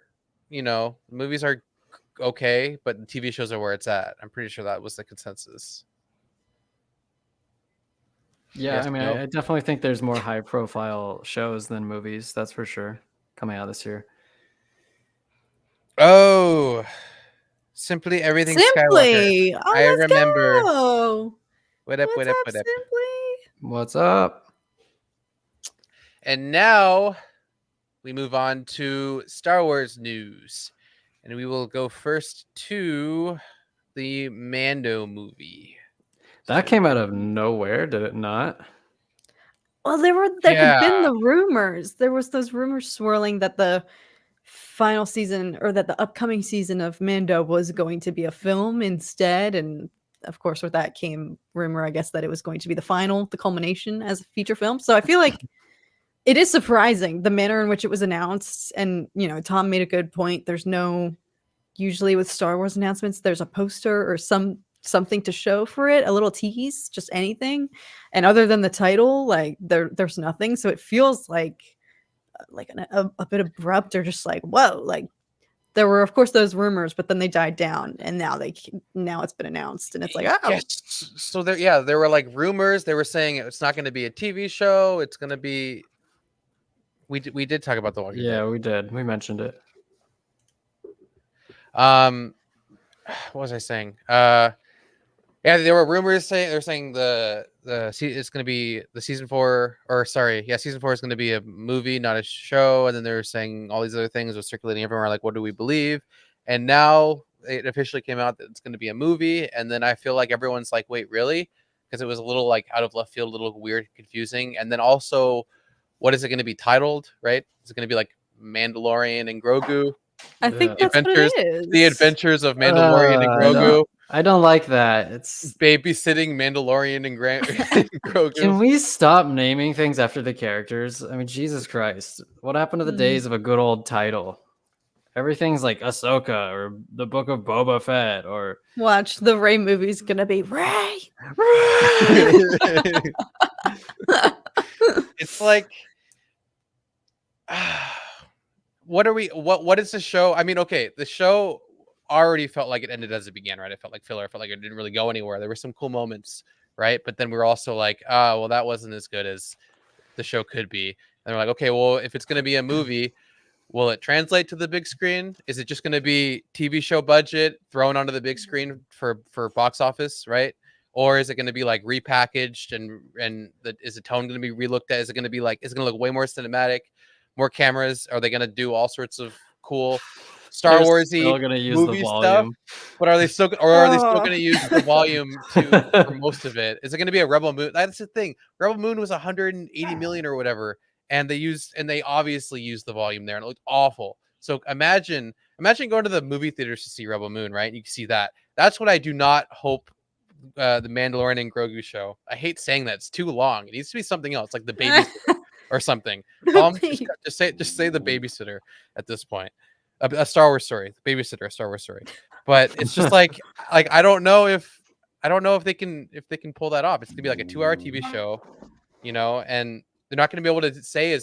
C: okay, but the TV shows are where it's at. I'm pretty sure that was the consensus.
B: Yeah,
C: yes,
B: I mean, I definitely think there's more high-profile shows than movies. That's for sure coming out this year.
C: Oh, Simply Everything Skywalker.
A: Oh,
C: I remember.
A: Go.
C: What up?
A: Simply?
B: What's up?
C: And now we move on to Star Wars news, and we will go first to the Mando movie.
B: That came out of nowhere, did it not?
A: Well, there had been the rumors. There was those rumors swirling that the final season, or that the upcoming season of Mando was going to be a film instead. And of course, with that came rumor, I guess, that it was going to be the culmination as a feature film. So I feel like it is surprising the manner in which it was announced. And, Tom made a good point. Usually with Star Wars announcements, there's a poster or something to show for it, a little tease, just anything. And other than the title, like there's nothing. So it feels like a bit abrupt, or just like, whoa, like there were of course those rumors, but then they died down, and now it's been announced, and it's like, oh
C: yes. So there were like rumors. They were saying it's not going to be a TV show. It's going to be. We did talk about The Walking Dead.
B: Yeah, we did. We mentioned it.
C: What was I saying? There were rumors saying it's going to be the season 4, season 4 is going to be a movie, not a show. And then they were saying all these other things were circulating everywhere. Like, what do we believe? And now it officially came out that it's going to be a movie. And then I feel like everyone's like, wait, really? Because it was a little like out of left field, a little weird, confusing. And then also, what is it going to be titled? Right? Is it going to be like Mandalorian and Grogu?
A: I think that's what it is.
C: The Adventures of Mandalorian and Grogu.
B: I don't like that. It's
C: babysitting Mandalorian and Grogu.
B: Can we stop naming things after the characters? I mean, Jesus Christ. What happened to the days of a good old title? Everything's like Ahsoka or the Book of Boba Fett or...
A: Watch, the Rey movie's gonna be Rey!
C: It's like... What is the show? I mean, okay, the show already felt like it ended as it began, right? It felt like filler. It felt like it didn't really go anywhere. There were some cool moments, right? But then we were also like, well, that wasn't as good as the show could be. And we're like, okay, well, if it's going to be a movie, will it translate to the big screen? Is it just going to be TV show budget thrown onto the big screen for box office, right? Or is it going to be like repackaged is the tone going to be relooked at? Is it going to look way more cinematic, more cameras? Are they going to do all sorts of cool Star Warsy movie stuff? But are they still going to use the volume for most of it? Is it going to be a Rebel Moon? That's the thing. Rebel Moon was 180 million or whatever, and they obviously used the volume there, and it looked awful. So imagine going to the movie theaters to see Rebel Moon, right? You can see that. That's what I do not hope the Mandalorian and Grogu show. I hate saying that. It's too long. It needs to be something else, like the babysitter or something. Just say the babysitter at this point. A Star Wars story. The babysitter, a Star Wars story. But it's just like I don't know if they can pull that off. It's gonna be like a 2-hour TV show, and they're not going to be able to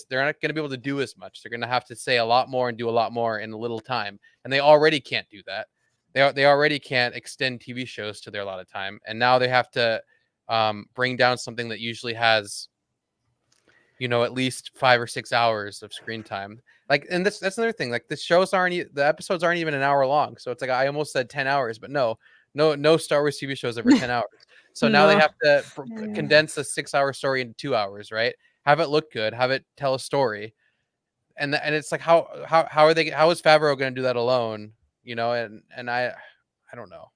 C: they're not going to be able to do as much. They're going to have to say a lot more and do a lot more in a little time. And they already can't do that. They already can't extend TV shows to their allotted time. And now they have to bring down something that usually has, at least 5 or 6 hours of screen time. Like, and that's another thing. Like the episodes aren't even an hour long. So it's like, I almost said 10 hours, but no Star Wars TV shows over 10 hours. So now they have to condense a 6-hour story into 2 hours, right? Have it look good, have it tell a story, and it's like how is Favreau going to do that alone? And I don't know.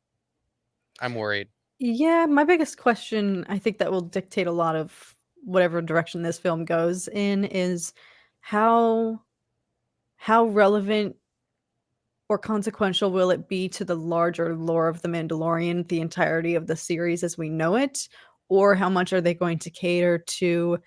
C: I'm worried.
A: Yeah, my biggest question, I think that will dictate a lot of whatever direction this film goes in, is how relevant or consequential will it be to the larger lore of The Mandalorian, the entirety of the series as we know it, or how much are they going to cater to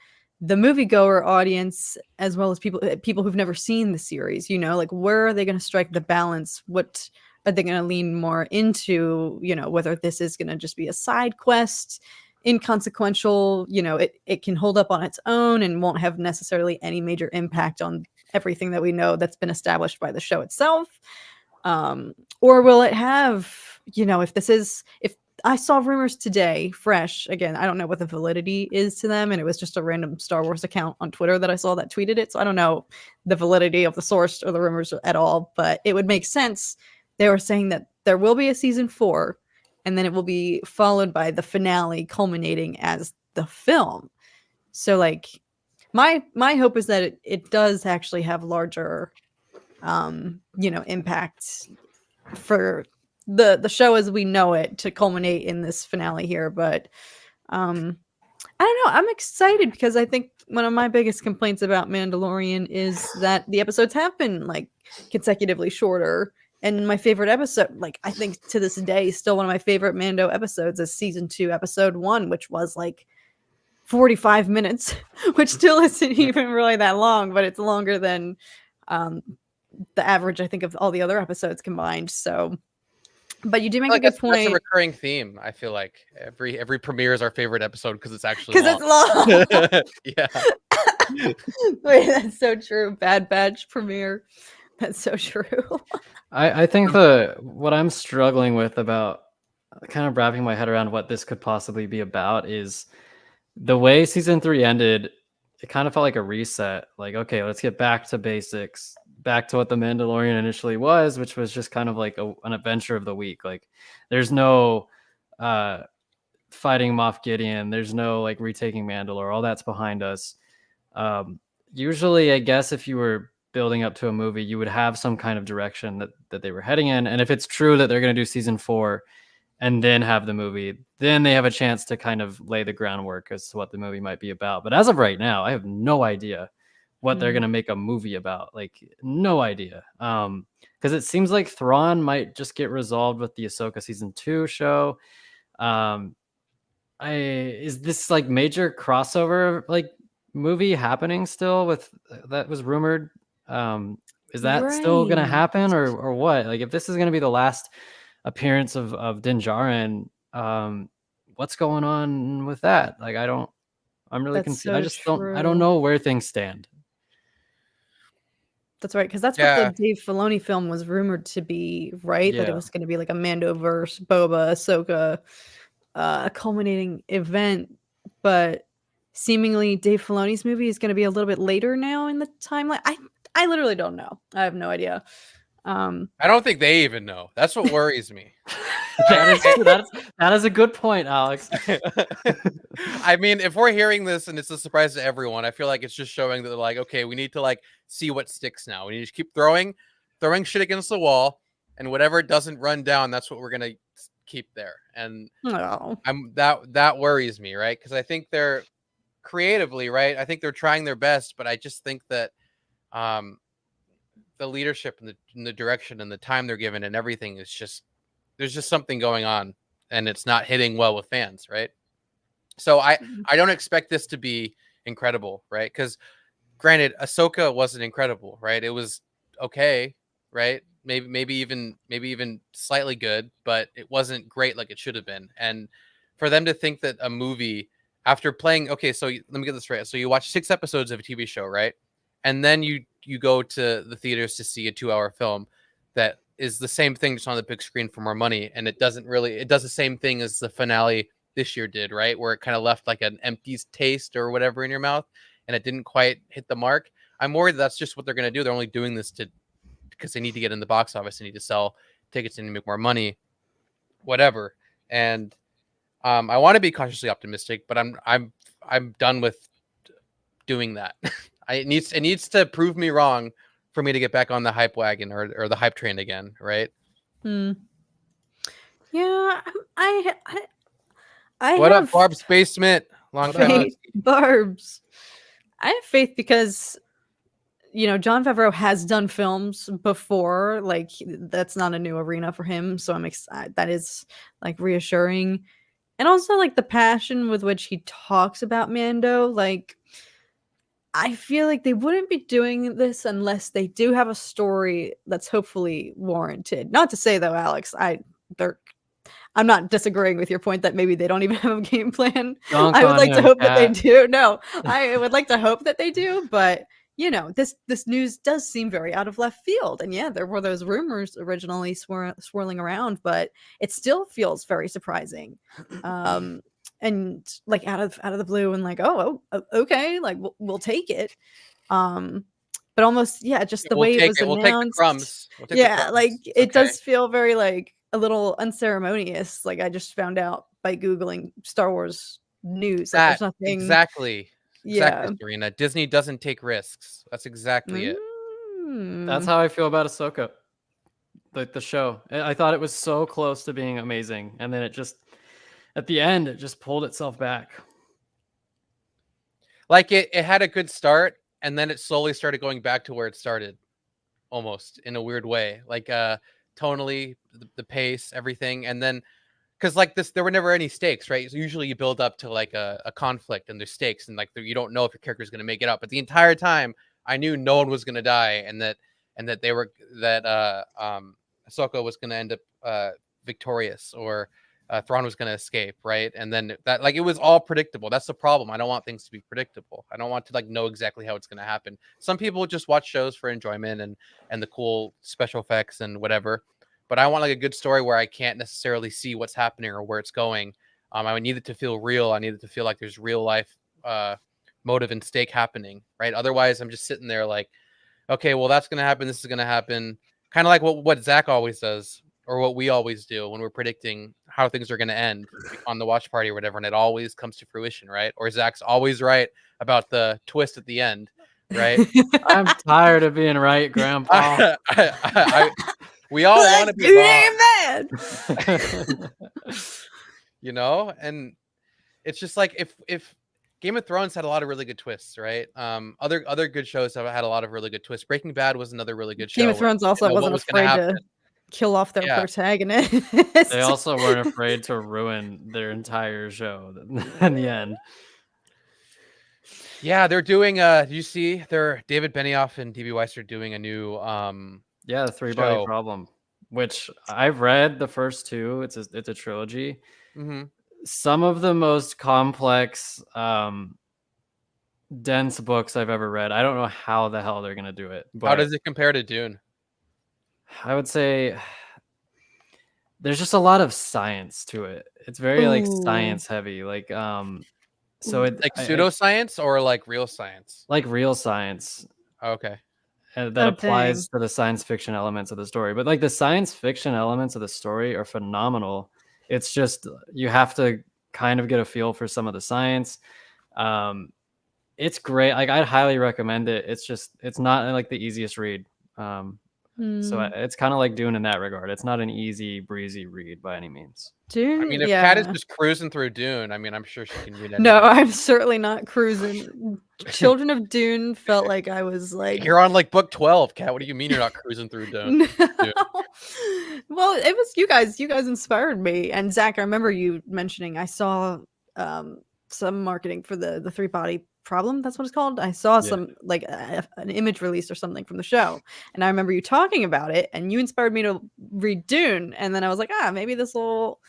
A: the moviegoer audience as well as people who've never seen the series? Like, where are they going to strike the balance? What are they going to lean more into? Whether this is going to just be a side quest, inconsequential, it can hold up on its own and won't have necessarily any major impact on everything that we know that's been established by the show itself. Or will it have, if I saw rumors today, fresh, again, I don't know what the validity is to them, and it was just a random Star Wars account on Twitter that I saw that tweeted it, so I don't know the validity of the source or the rumors at all, but it would make sense. They were saying that there will be a season 4, and then it will be followed by the finale culminating as the film. So, like, my hope is that it does actually have larger impact for the show as we know it to culminate in this finale here. But I don't know, I'm excited because I think one of my biggest complaints about Mandalorian is that the episodes have been like consecutively shorter. And my favorite episode, like, I think to this day, still one of my favorite Mando episodes is season 2, episode 1, which was like 45 minutes, which still isn't even really that long, but it's longer than the average, I think, of all the other episodes combined. So, but you do make a good point.
C: That's a recurring theme. I feel like every premiere is our favorite episode because it's actually
A: it's long.
C: Yeah.
A: Wait, that's so true. Bad Batch premiere. That's so true.
B: I think what I'm struggling with about kind of wrapping my head around what this could possibly be about is the way season 3 ended. It kind of felt like a reset. Like, okay, let's get back to basics, back to what The Mandalorian initially was, which was just kind of like an adventure of the week. Like, there's no fighting Moff Gideon. There's no like retaking Mandalore. All that's behind us. Usually, I guess if you were building up to a movie, you would have some kind of direction that they were heading in. And if it's true that they're going to do season 4 and then have the movie, then they have a chance to kind of lay the groundwork as to what the movie might be about. But as of right now, I have no idea what they're going to make a movie about. Like, no idea. Because it seems like Thrawn might just get resolved with the Ahsoka season 2 show. Is this like major crossover like movie happening still with that was rumored? Is that still going to happen or what? Like, if this is going to be the last appearance of Din Djarin, what's going on with that? Like, I'm really confused.
A: So
B: I don't know where things stand.
A: That's right, because that's what the Dave Filoni film was rumored to be, right? That it was going to be like a Mandoverse, Boba, Ahsoka, a culminating event. But seemingly Dave Filoni's movie is going to be a little bit later now in the timeline. I literally don't know. I have no idea.
C: I don't think they even know. That's what worries me.
B: That is a good point, Alex.
C: I mean, if we're hearing this and it's a surprise to everyone, I feel like it's just showing that they're like, okay, we need to like see what sticks now. We need to keep throwing shit against the wall, and whatever doesn't run down, that's what we're gonna keep there. And that worries me, right? Because I think they're creatively, right? I think they're trying their best, but I just think that the leadership and the direction and the time they're given and everything is just, there's just something going on, and it's not hitting well with fans, right? So I don't expect this to be incredible, right? Because granted, Ahsoka wasn't incredible, right? It was okay, right? Maybe even slightly good, but it wasn't great like it should have been. And for them to think that a movie, after playing, okay, so let me get this right. So you watch 6 episodes of a TV show, right? And then you go to the theaters to see a 2-hour film that is the same thing, just on the big screen for more money, and it does the same thing as the finale this year did, right? Where it kind of left like an empty taste or whatever in your mouth, and it didn't quite hit the mark. I'm worried that's just what they're going to do. They're only doing this because they need to get in the box office, they need to sell tickets and make more money, whatever. And I want to be cautiously optimistic, but I'm done with doing that. It needs to prove me wrong for me to get back on the hype wagon or the hype train again, right?
A: Yeah, I
C: What
A: have
C: up, Barb's Basement? Long time.
A: faith, Barbs. I have faith because, you know, Jon Favreau has done films before. Like, that's not a new arena for him, so I'm excited. That is like reassuring, and also like the passion with which he talks about Mando. Like, I feel like they wouldn't be doing this unless they do have a story that's hopefully warranted. Not to say though, Alex, I'm not disagreeing with your point that maybe they don't even have a game plan.
B: Dunk
A: I would
B: on
A: like to
B: him,
A: hope that they
B: Kat.
A: do. No, I would like to hope that they do, but you know, this news does seem very out of left field. And yeah, there were those rumors originally swirling around, but it still feels very surprising. And like out of the blue, and like, okay, like we'll take it. But almost, yeah, just the way it was
C: We'll take the
A: announced.
C: crumbs.
A: Yeah, like
C: It's
A: it does feel very like a little unceremonious. Like I just found out by Googling Star Wars news. Like there's nothing.
C: Exactly,
A: Yeah.
C: Serena. Disney doesn't take risks. That's exactly it.
B: That's how I feel about Ahsoka. Like the show. I thought it was so close to being amazing, and then it just, at the end, it just pulled itself back.
C: Like it had a good start, and then it slowly started going back to where it started, almost in a weird way. Like tonally, the pace, everything, and then because like this, there were never any stakes, right? So usually you build up to like a conflict, and there's stakes, and like you don't know if your character is going to make it up. But the entire time, I knew no one was going to die, and that Ahsoka was going to end up victorious, or Thrawn was going to escape, right? And then that, like, it was all predictable. That's the problem. I don't want things to be predictable. I don't want to like know exactly how it's going to happen. Some people just watch shows for enjoyment and the cool special effects and whatever. But I want like a good story where I can't necessarily see what's happening or where it's going. I need it to feel real. I need it to feel like there's real life motive and stake happening, right? Otherwise, I'm just sitting there like, okay, well, that's going to happen. This is going to happen. Kind of like what Zach always does, or what we always do when we're predicting how things are going to end on the watch party or whatever, and it always comes to fruition, right? Or Zach's always right about the twist at the end, right?
B: I'm tired of being right, Grandpa.
C: We all want to be wrong.
A: Man.
C: You know, and it's just like if Game of Thrones had a lot of really good twists, right? Other good shows have had a lot of really good twists. Breaking Bad was another really good show.
A: Game of Thrones also wasn't afraid to kill off their protagonist.
B: They also weren't afraid to ruin their entire show in the end.
C: Yeah, they're doing did you see David Benioff and DB Weiss are doing a new
B: the Three-Body Problem, which I've read the first 2. It's a trilogy.
C: Mm-hmm.
B: Some of the most complex, dense books I've ever read. I don't know how the hell they're gonna do it. But
C: how does it compare to Dune?
B: I would say there's just a lot of science to it. It's very like science heavy. Like so it
C: like pseudoscience or like real science?
B: Like real science.
C: Okay.
B: And that applies to the science fiction elements of the story. But like the science fiction elements of the story are phenomenal. It's just you have to kind of get a feel for some of the science. It's great. Like I'd highly recommend it. It's not like the easiest read. So it's kind of like Dune in that regard. It's not an easy, breezy read by any means.
A: Dune,
C: I mean, if Kat is just cruising through Dune, I mean, I'm sure she can read anything.
A: No, I'm certainly not cruising. Children of Dune felt like I was like,
C: you're on like book 12, Kat. What do you mean you're not cruising through Dune?
A: No. Well, it was you guys. You guys inspired me. And Zach, I remember you mentioning I saw some marketing for the three body problem. That's what it's called. I saw some like an image release or something from the show, and I remember you talking about it, and you inspired me to read Dune. And then I was like, maybe this will.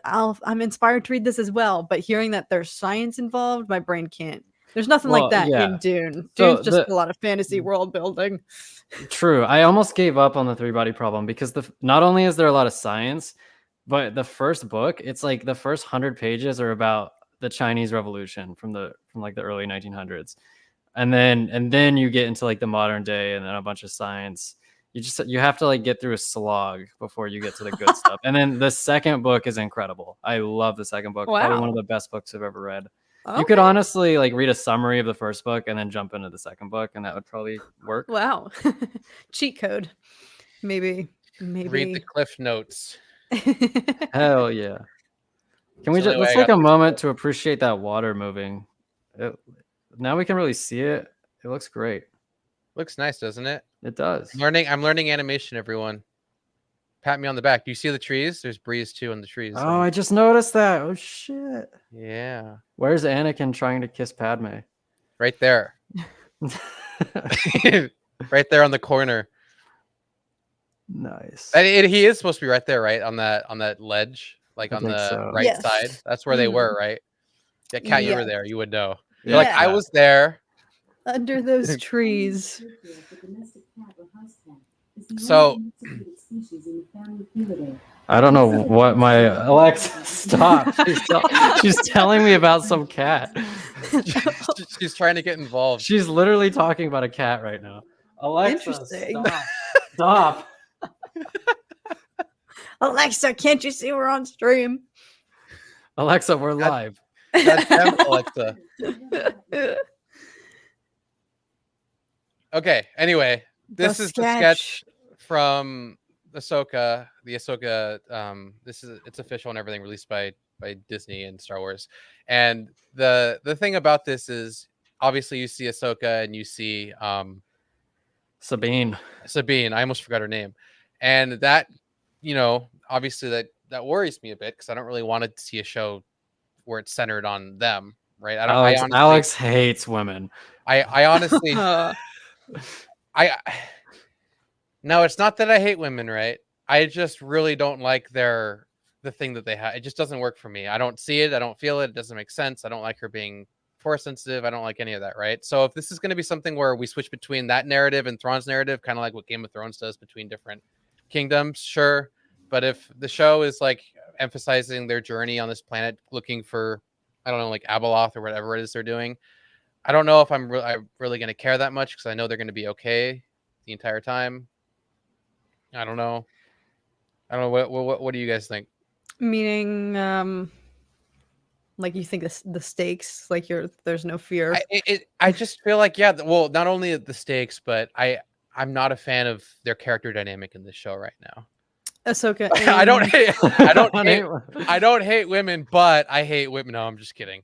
A: I'm inspired to read this as well. But hearing that there's science involved, my brain can't. There's nothing like that in Dune. Dune's just a lot of fantasy world building.
B: True. I almost gave up on the three body problem because not only is there a lot of science, but the first book, it's like the first 100 pages are about the Chinese Revolution from like the early 1900s, and then you get into like the modern day and then a bunch of science. You have to like get through a slog before you get to the good stuff. And then the second book is incredible. I love the second book. Wow. Probably one of the best books I've ever read. Okay. You could honestly like read a summary of the first book and then jump into the second book, and that would probably work.
A: Wow. Cheat code. Maybe.
C: Read the Cliff Notes.
B: Hell yeah. Can we let's take a moment to appreciate that water moving. Now we can really see it. It looks great.
C: Looks nice, doesn't it?
B: It does.
C: I'm learning animation, everyone. Pat me on the back. Do you see the trees? There's breeze too in the trees.
B: Oh, I just noticed that. Oh shit.
C: Yeah.
B: Where's Anakin trying to kiss Padme?
C: Right there. Right there on the corner.
B: Nice.
C: He is supposed to be right there, right? On that ledge, like on the right side. That's where they were, right? Yeah, Kat, you were there. You would know. You're like, I was there.
A: Under those trees.
C: So
B: I don't know what my Alexa stop. She's telling me about some cat.
C: She's trying to get involved.
B: She's literally talking about a cat right now. Alexa, stop.
A: Alexa, can't you see we're on stream?
B: Alexa, we're live.
C: That's Alexa. Okay. Anyway, this is the sketch from Ahsoka. The Ahsoka. It's official and everything, released by Disney and Star Wars. And the thing about this is, obviously, you see Ahsoka and you see
B: Sabine.
C: I almost forgot her name, and that, obviously that worries me a bit because I don't really want to see a show where it's centered on them, right?
B: Alex hates women.
C: I honestly. No, it's not that I hate women, right? I just really don't like the thing that they have. It just doesn't work for me. I don't see it. I don't feel it. It doesn't make sense. I don't like her being force sensitive. I don't like any of that, right? So if this is going to be something where we switch between that narrative and Thrawn's narrative, kind of like what Game of Thrones does between different kingdoms, sure. But if the show is like emphasizing their journey on this planet, looking for, I don't know, like Abeloth or whatever it is they're doing, I don't know if I'm really going to care that much because I know they're going to be okay the entire time. I don't know. What do you guys think?
A: Meaning, like you think the stakes, like there's no fear.
C: I just feel like, well, not only the stakes, but I'm not a fan of their character dynamic in this show right now.
A: Ahsoka.
C: I don't hate women, but I hate women. No, I'm just kidding.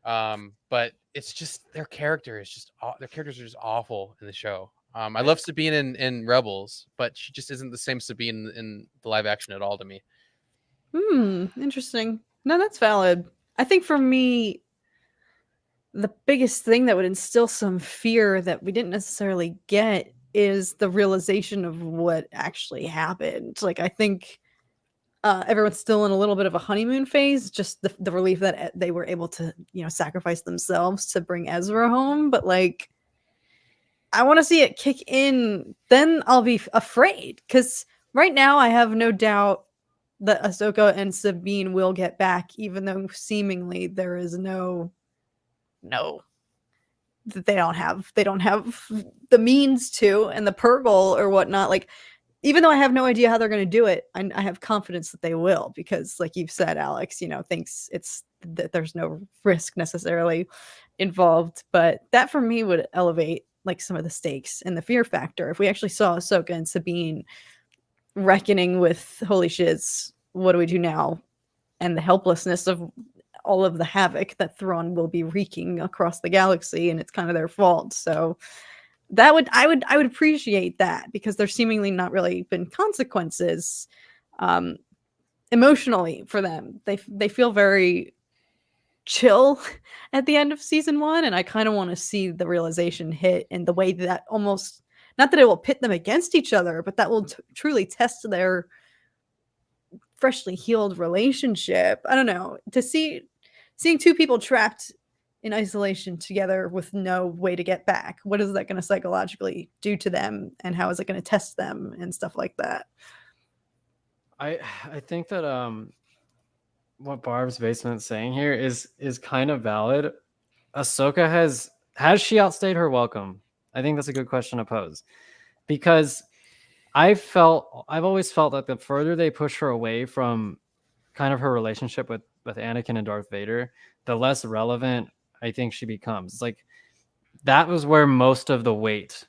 C: But it's just their characters are just awful in the show. I love Sabine in Rebels, but she just isn't the same Sabine in the live action at all to me.
A: Interesting. No, that's valid. I think for me, the biggest thing that would instill some fear that we didn't necessarily get is the realization of what actually happened. Like, I think everyone's still in a little bit of a honeymoon phase, just the relief that they were able to, sacrifice themselves to bring Ezra home. But like, I want to see it kick in, then I'll be afraid. Because right now I have no doubt that Ahsoka and Sabine will get back, even though seemingly there is no that they don't have the means to, and the Purgle or whatnot. Like, even though I have no idea how they're going to do it, I have confidence that they will, because like you've said, Alex, thinks it's that there's no risk necessarily involved. But that for me would elevate like some of the stakes and the fear factor. If we actually saw Ahsoka and Sabine reckoning with holy shiz, what do we do now? And the helplessness of all of the havoc that Thrawn will be wreaking across the galaxy, and it's kind of their fault. So I would appreciate that, because there's seemingly not really been consequences emotionally for them. They feel very chill at the end of season 1, and I kind of want to see the realization hit in the way that almost, not that it will pit them against each other, but that will truly test their freshly healed relationship. I don't know, to seeing two people trapped in isolation together with no way to get back, what is that going to psychologically do to them, and how is it going to test them and stuff like that?
B: I think that what Barb's basement saying here is kind of valid. Ahsoka has she outstayed her welcome? I think that's a good question to pose, because I've always felt that the further they push her away from kind of her relationship with Anakin and Darth Vader, the less relevant I think she becomes. It's like that was where most of the weight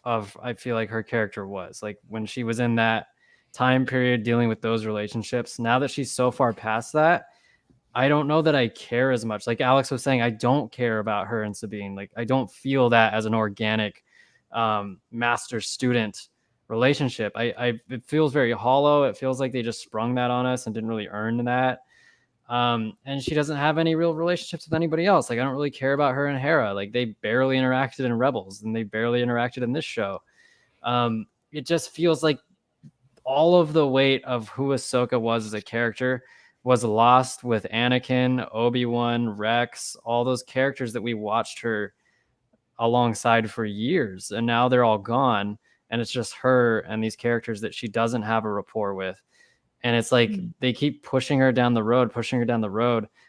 B: of, I feel like, her character was, like when she was in that time period dealing with those relationships. Now that she's so far past that, I don't know that I care as much. Like Alex was saying, I don't care about her and Sabine. Like I don't feel that as an organic master student relationship. It feels very hollow. It feels like they just sprung that on us and didn't really earn that. And she doesn't have any real relationships with anybody else. Like I don't really care about her and Hera. Like they barely interacted in Rebels, and they barely interacted in this show. It just feels like all of the weight of who Ahsoka was as a character was lost with Anakin, Obi-Wan, Rex, all those characters that we watched her alongside for years, and now they're all gone, and it's just her and these characters that she doesn't have a rapport with. And it's like they keep pushing her down the road.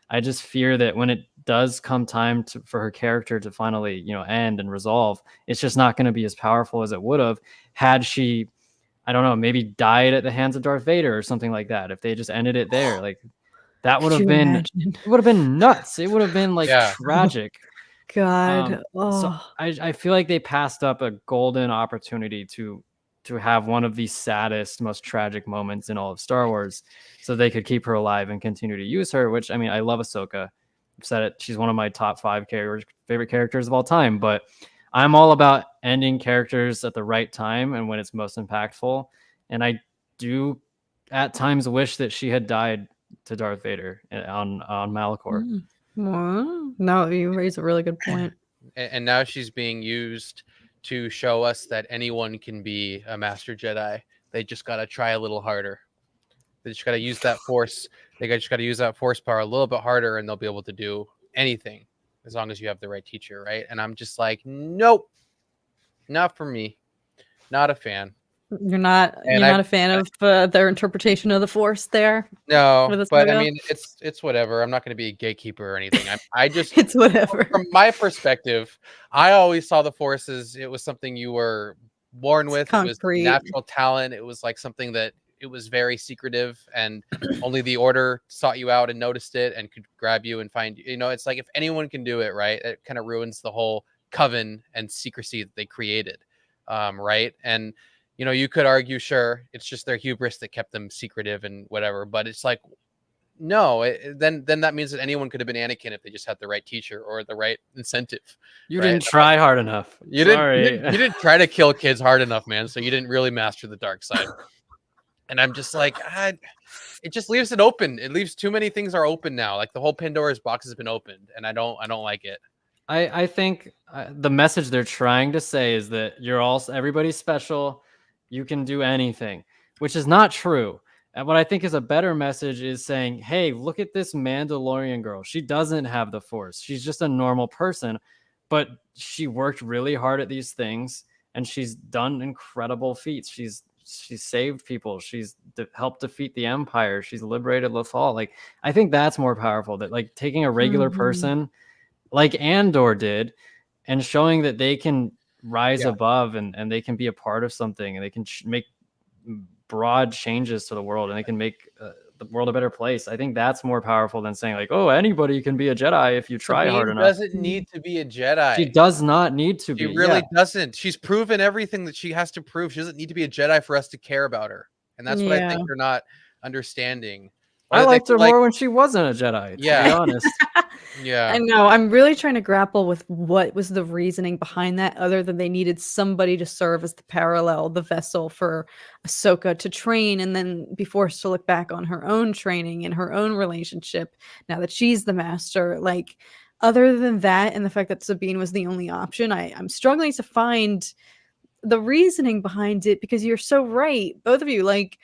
B: I just fear that when it does come time for her character to finally, end and resolve, it's just not going to be as powerful as it would have had she, I don't know, maybe died at the hands of Darth Vader or something like that. If they just ended it there, like that would have been, it would have been nuts. It would have been like tragic.
A: God.
B: So I feel like they passed up a golden opportunity to have one of the saddest, most tragic moments in all of Star Wars, so they could keep her alive and continue to use her, which, I mean, I love Ahsoka. I've said it. She's one of my top 5 favorite characters of all time, but I'm all about ending characters at the right time and when it's most impactful. And I do at times wish that she had died to Darth Vader on Malachor.
A: No, you raise a really good point.
C: And now she's being used to show us that anyone can be a master Jedi. They just got to try a little harder. They just got to use that force. They just got to use that force power a little bit harder, and they'll be able to do anything as long as you have the right teacher, right? And I'm just like, nope, not for me. Not a fan.
A: You're not a fan of their interpretation of the Force there?
C: No, but I mean, it's whatever. I'm not going to be a gatekeeper or anything. I just
A: it's whatever.
C: From my perspective, I always saw the Force as it was something you were born with.
A: Concrete.
C: It was natural talent. It was like something that it was very secretive, and only the Order sought you out and noticed it and could grab you and find you. It's like if anyone can do it, right? It kind of ruins the whole coven and secrecy that they created, right? And you could argue, sure, it's just their hubris that kept them secretive and whatever. But it's like, no, then that means that anyone could have been Anakin if they just had the right teacher or the right incentive.
B: You didn't try hard enough.
C: You didn't try to kill kids hard enough, man. So you didn't really master the dark side. And I'm just like, it just leaves it open. It leaves too many things are open now. Like the whole Pandora's box has been opened, and I don't like it.
B: I think the message they're trying to say is that everybody's special. You can do anything, which is not true. And what I think is a better message is saying, hey, look at this Mandalorian girl. She doesn't have the Force. She's just a normal person, but she worked really hard at these things, and she's done incredible feats. She's saved people. She's helped defeat the Empire. She's liberated Lothal. Like, I think that's more powerful, that like taking a regular person like Andor did and showing that they can rise above and they can be a part of something, and they can make broad changes to the world, and they can make the world a better place. I think that's more powerful than saying like, oh, anybody can be a Jedi if you try hard enough.
C: Doesn't need to be a Jedi.
B: She does not need to
C: She
B: be.
C: really doesn't. She's proven everything that she has to prove. She doesn't need to be a Jedi for us to care about her. And that's what I think they're not understanding.
B: I liked her more when she wasn't a Jedi, to be honest.
C: Yeah.
A: I know. I'm really trying to grapple with what was the reasoning behind that, other than they needed somebody to serve as the parallel, the vessel for Ahsoka to train and then be forced to look back on her own training and her own relationship now that she's the master. Like, other than that, and the fact that Sabine was the only option, I'm struggling to find the reasoning behind it, because you're so right, both of you. Like,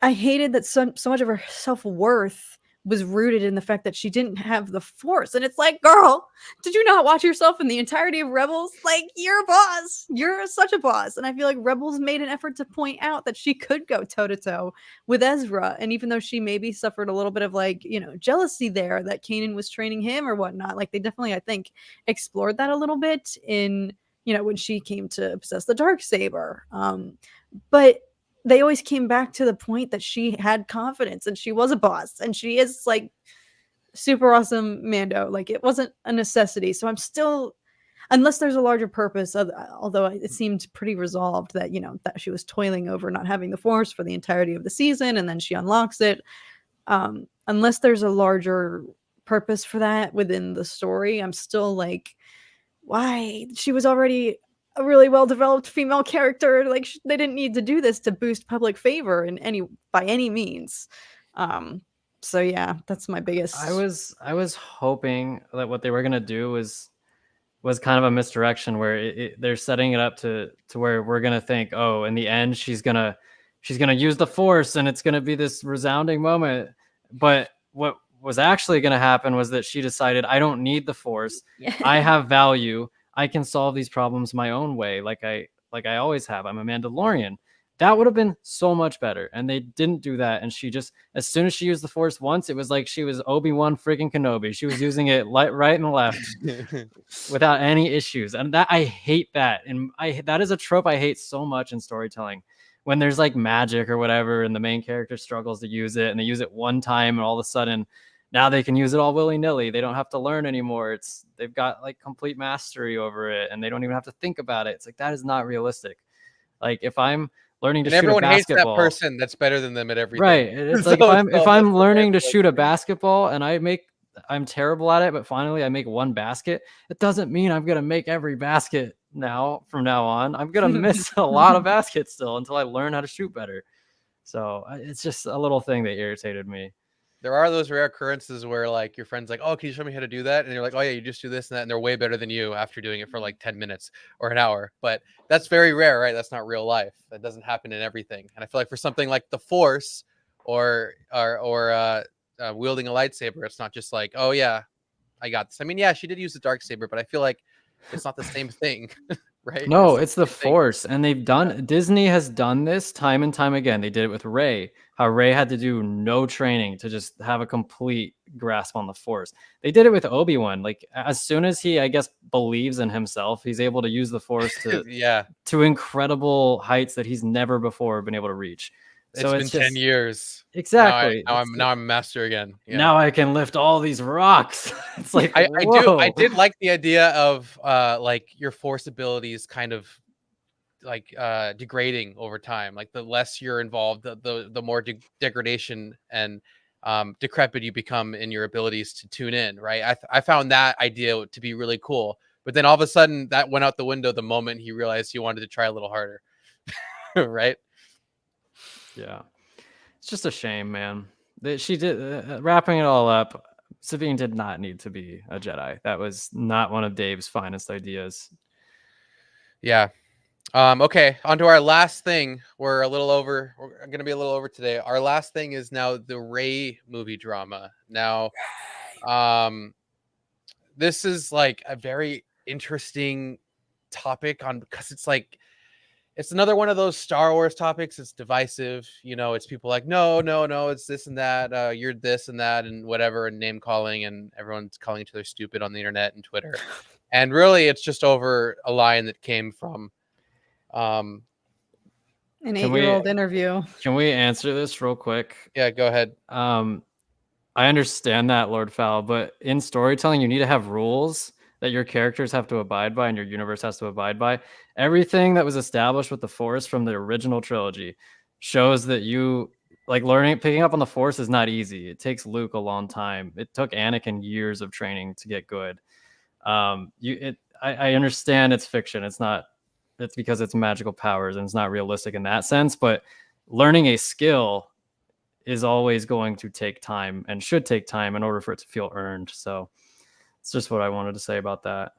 A: I hated that so much of her self-worth was rooted in the fact that she didn't have the Force. And it's like, girl, did you not watch yourself in the entirety of Rebels? Like, you're a boss. You're such a boss. And I feel like Rebels made an effort to point out that she could go toe-to-toe with Ezra. And even though she maybe suffered a little bit of, like, you know, jealousy there that Kanan was training him or whatnot, like, they definitely, I think, explored that a little bit in, you know, when she came to possess the Darksaber. But they always came back to the point that she had confidence and she was a boss and she is like super awesome Mando. Like, it wasn't a necessity. So I'm still, unless there's a larger purpose, although it seemed pretty resolved that, you know, that she was toiling over not having the Force for the entirety of the season and then she unlocks it. Unless there's a larger purpose for that within the story, I'm still like, why? She was already a really well-developed female character. Like, they didn't need to do this to boost public favor in by any means. So yeah, that's my biggest.
B: I was hoping that what they were gonna do was kind of a misdirection where they're setting it up to where we're gonna think, oh, in the end she's gonna use the Force and it's gonna be this resounding moment. But what was actually gonna happen was that she decided, I don't need the Force. I have value. I can solve these problems my own way, like I always have. I'm a Mandalorian. That would have been so much better. And they didn't do that. And she just, as soon as she used the Force once, it was like she was Obi-Wan freaking Kenobi. She was using it right and left without any issues. And that, I hate that. And that is a trope I hate so much in storytelling. When there's like magic or whatever, and the main character struggles to use it, and they use it one time, and all of a sudden, now they can use it all willy-nilly. They don't have to learn anymore. They've got like complete mastery over it, and they don't even have to think about it. It's like, that is not realistic. Like, if I'm learning to shoot a basketball, everyone hates that
C: person that's better than them at everything.
B: Right. It's like, if I'm learning to shoot a basketball and I'm terrible at it, but finally I make one basket, it doesn't mean I'm gonna make every basket from now on. I'm gonna miss a lot of baskets still until I learn how to shoot better. So it's just a little thing that irritated me.
C: There are those rare occurrences where, like, your friend's like, oh, can you show me how to do that? And you're like, oh yeah, you just do this and that. And they're way better than you after doing it for like 10 minutes or an hour. But that's very rare, right? That's not real life. That doesn't happen in everything. And I feel like for something like the Force or wielding a lightsaber, it's not just like, oh yeah, I got this. I mean, yeah, she did use the Darksaber, but I feel like it's not the same thing. Right?
B: No, it's the Force. And Disney has done this time and time again. They did it with Rey, how Rey had to do no training to just have a complete grasp on the Force. They did it with Obi-Wan. Like, as soon as he, I guess, believes in himself, he's able to use the Force to to incredible heights that he's never before been able to reach. So
C: it's been 10 years.
B: Exactly.
C: Now I'm a master again. Yeah.
B: Now I can lift all these rocks. It's like,
C: I did like the idea of like your Force abilities kind of like degrading over time. Like, the less you're involved, the more degradation and decrepit you become in your abilities to tune in. Right. I found that idea to be really cool. But then all of a sudden that went out the window the moment he realized he wanted to try a little harder. Right.
B: Yeah, it's just a shame, man. That she did wrapping it all up. Sabine did not need to be a Jedi. That was not one of Dave's finest ideas.
C: Yeah. Okay, on to our last thing. We're going to be a little over today. Our last thing is now the Rey movie drama. Now, this is like a very interesting topic because it's like, it's another one of those Star Wars topics. It's divisive. You know, it's people like, no, it's this and that. You're this and that and whatever, and name calling, and everyone's calling each other stupid on the internet and Twitter. And really, it's just over a line that came from
A: An
B: Can we-
A: 8-year-old interview.
B: Can we answer this real quick?
C: Yeah, go ahead.
B: I understand that, Lord Fowl, but in storytelling, you need to have rules that your characters have to abide by and your universe has to abide by. Everything that was established with the Force from the original trilogy shows that you like picking up on the Force is not easy. It takes Luke a long time. It took Anakin years of training to get good. I understand it's fiction. It's because it's magical powers and it's not realistic in that sense, but learning a skill is always going to take time and should take time in order for it to feel earned. So it's just what I wanted to say about that.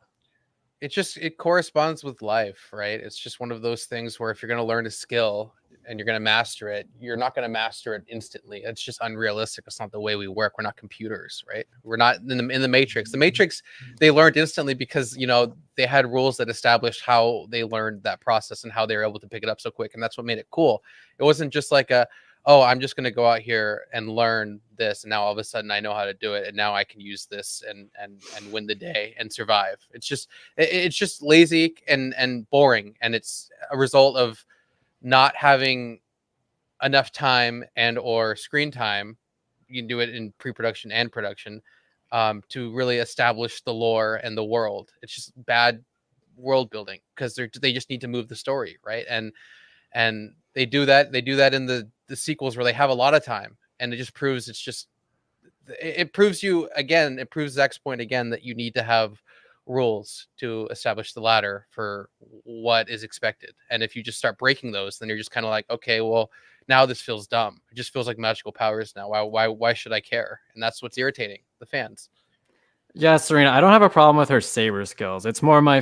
C: It corresponds with life, right? It's just one of those things where if you're going to learn a skill and you're going to master it, you're not going to master it instantly. It's just unrealistic. It's not the way we work. We're not computers, right? We're not in the Matrix. The Matrix, they learned instantly because, they had rules that established how they learned that process and how they were able to pick it up so quick. And that's what made it cool. It wasn't just like I'm just going to go out here and learn this. And now all of a sudden I know how to do it. And now I can use this and win the day and survive. It's just lazy and boring. And it's a result of not having enough time and or screen time. You can do it in pre-production and production to really establish the lore and the world. It's just bad world building because they just need to move the story, right? And they do that in the sequels where they have a lot of time, and it just proves it proves Zach's point again that you need to have rules to establish the ladder for what is expected. And if you just start breaking those, then you're just kind of like, okay, well, now this feels dumb. It just feels like magical powers now. Why should I care? And that's what's irritating the fans.
B: Yeah, Serena, I don't have a problem with her saber skills. It's more my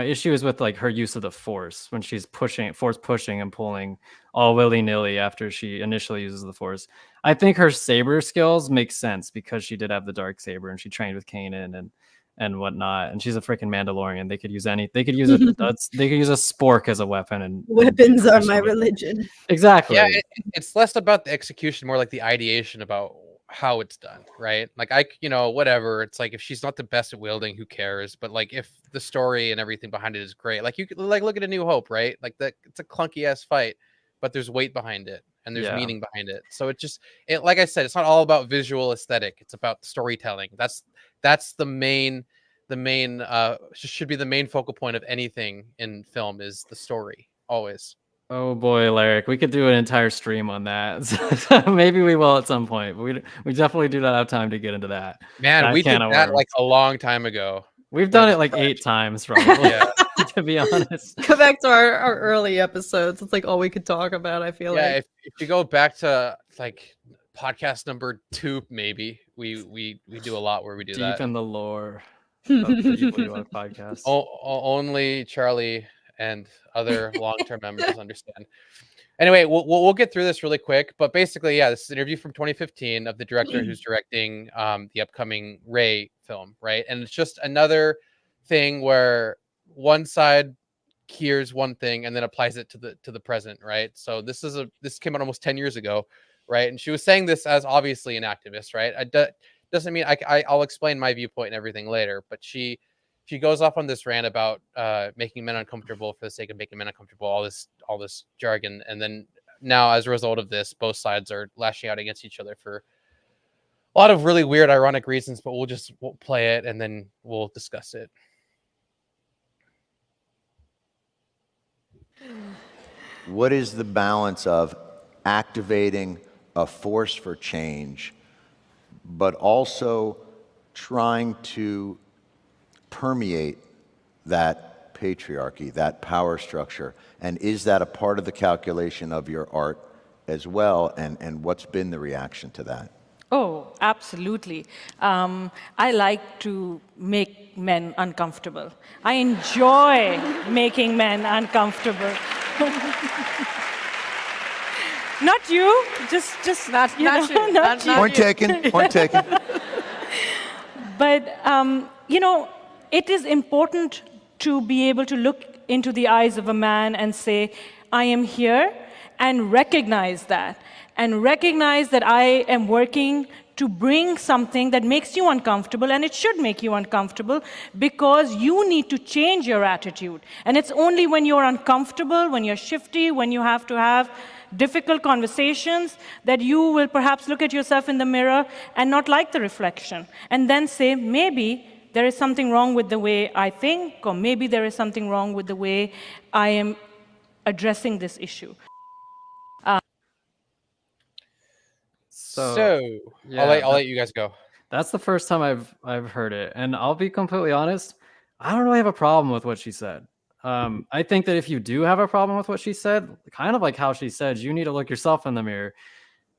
B: issue is with like her use of the Force when she's force pushing and pulling all willy-nilly after she initially uses the Force. I think her saber skills make sense because she did have the dark saber and she trained with Kanan and whatnot, and she's a freaking Mandalorian. They could use a spork as a weapon, and
A: weapons are my religion.
B: Exactly.
C: Yeah, it's less about the execution, more like the ideation about how it's done, right? Like whatever. It's like if she's not the best at wielding, who cares? But like if the story and everything behind it is great, like you could like look at A New Hope, right? Like it's a clunky ass fight, but there's weight behind it and there's meaning behind it. So it like I said, it's not all about visual aesthetic. It's about storytelling. That's the main should be the main focal point of anything in film is the story always.
B: Oh boy, Larrick, we could do an entire stream on that. Maybe we will at some point, but we definitely do not have time to get into that.
C: Man, we did that like a long time ago.
B: We've done it like 8 times, probably. Yeah. To be honest.
A: Go back to our early episodes. It's like all we could talk about, I feel like.
C: Yeah, if you go back to like podcast number 2, maybe we do a lot where we do that.
B: Deep in the lore of the Ewok podcast.
C: Only Charlie and other long-term members understand. Anyway, we'll get through this really quick, but basically, yeah, this is an interview from 2015 of the director who's directing the upcoming Rey film, right? And it's just another thing where one side hears one thing and then applies it to the present, right? So this came out almost 10 years ago, right? And she was saying this as obviously an activist, right? Doesn't mean I'll explain my viewpoint and everything later, but she goes off on this rant about making men uncomfortable for the sake of making men uncomfortable, all this jargon. And then now, as a result of this, both sides are lashing out against each other for a lot of really weird, ironic reasons, but we'll play it and then we'll discuss it.
D: What is the balance of activating a force for change, but also trying to permeate that patriarchy, that power structure? And is that a part of the calculation of your art as well? And what's been the reaction to that?
E: Oh, absolutely. I like to make men uncomfortable. I enjoy making men uncomfortable. Not you, just not you. Not you.
D: Point taken. Point taken.
E: But it is important to be able to look into the eyes of a man and say, I am here, and recognize that. And recognize that I am working to bring something that makes you uncomfortable, and it should make you uncomfortable because you need to change your attitude. And it's only when you're uncomfortable, when you're shifty, when you have to have difficult conversations that you will perhaps look at yourself in the mirror and not like the reflection, and then say, maybe there is something wrong with the way I think, or maybe there is something wrong with the way I am addressing this issue.
C: So
B: yeah,
C: I'll let you guys go.
B: That's the first time I've heard it, and I'll be completely honest. I don't really have a problem with what she said. I think that if you do have a problem with what she said, kind of like how she said, you need to look yourself in the mirror.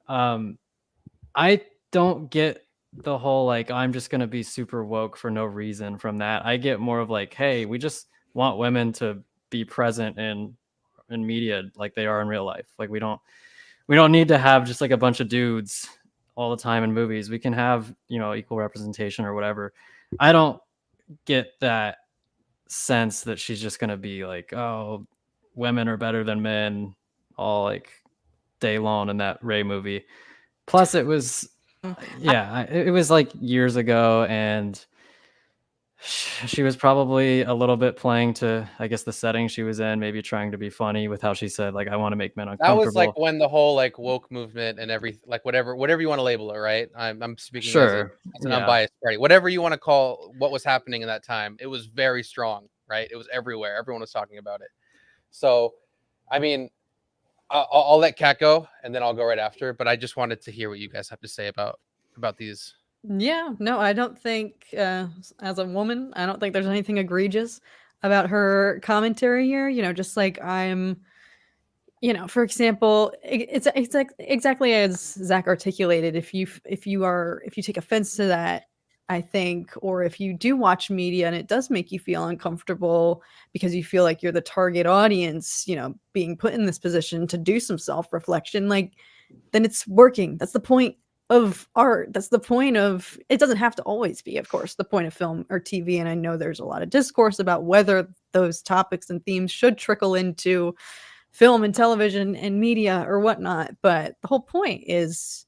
B: I don't get the whole like I'm just gonna be super woke for no reason from that. I get more of like, hey, we just want women to be present in media like they are in real life. Like we don't need to have just like a bunch of dudes all the time in movies. We can have, equal representation or whatever. I don't get that sense that she's just going to be like, oh, women are better than men all like day long in that Ray movie. Plus it was, it was like years ago, and she was probably a little bit playing to, I guess, the setting she was in, maybe trying to be funny with how she said, like, I want to make men uncomfortable.
C: That was like when the whole like woke movement and everything, like whatever you want to label it, right? I'm speaking as an unbiased party. Whatever you want to call what was happening in that time, it was very strong, right? It was everywhere. Everyone was talking about it. So, I mean, I'll let Kat go, and then I'll go right after. But I just wanted to hear what you guys have to say about these.
A: Yeah, no, I don't think, as a woman, I don't think there's anything egregious about her commentary here. Just like for example, it's like exactly as Zach articulated. If you take offense to that, I think, or if you do watch media and it does make you feel uncomfortable because you feel like you're the target audience, being put in this position to do some self-reflection, like, then it's working. That's the point of art. That's the point of, it doesn't have to always be, of course, the point of film or TV. And I know there's a lot of discourse about whether those topics and themes should trickle into film and television and media or whatnot. But the whole point is,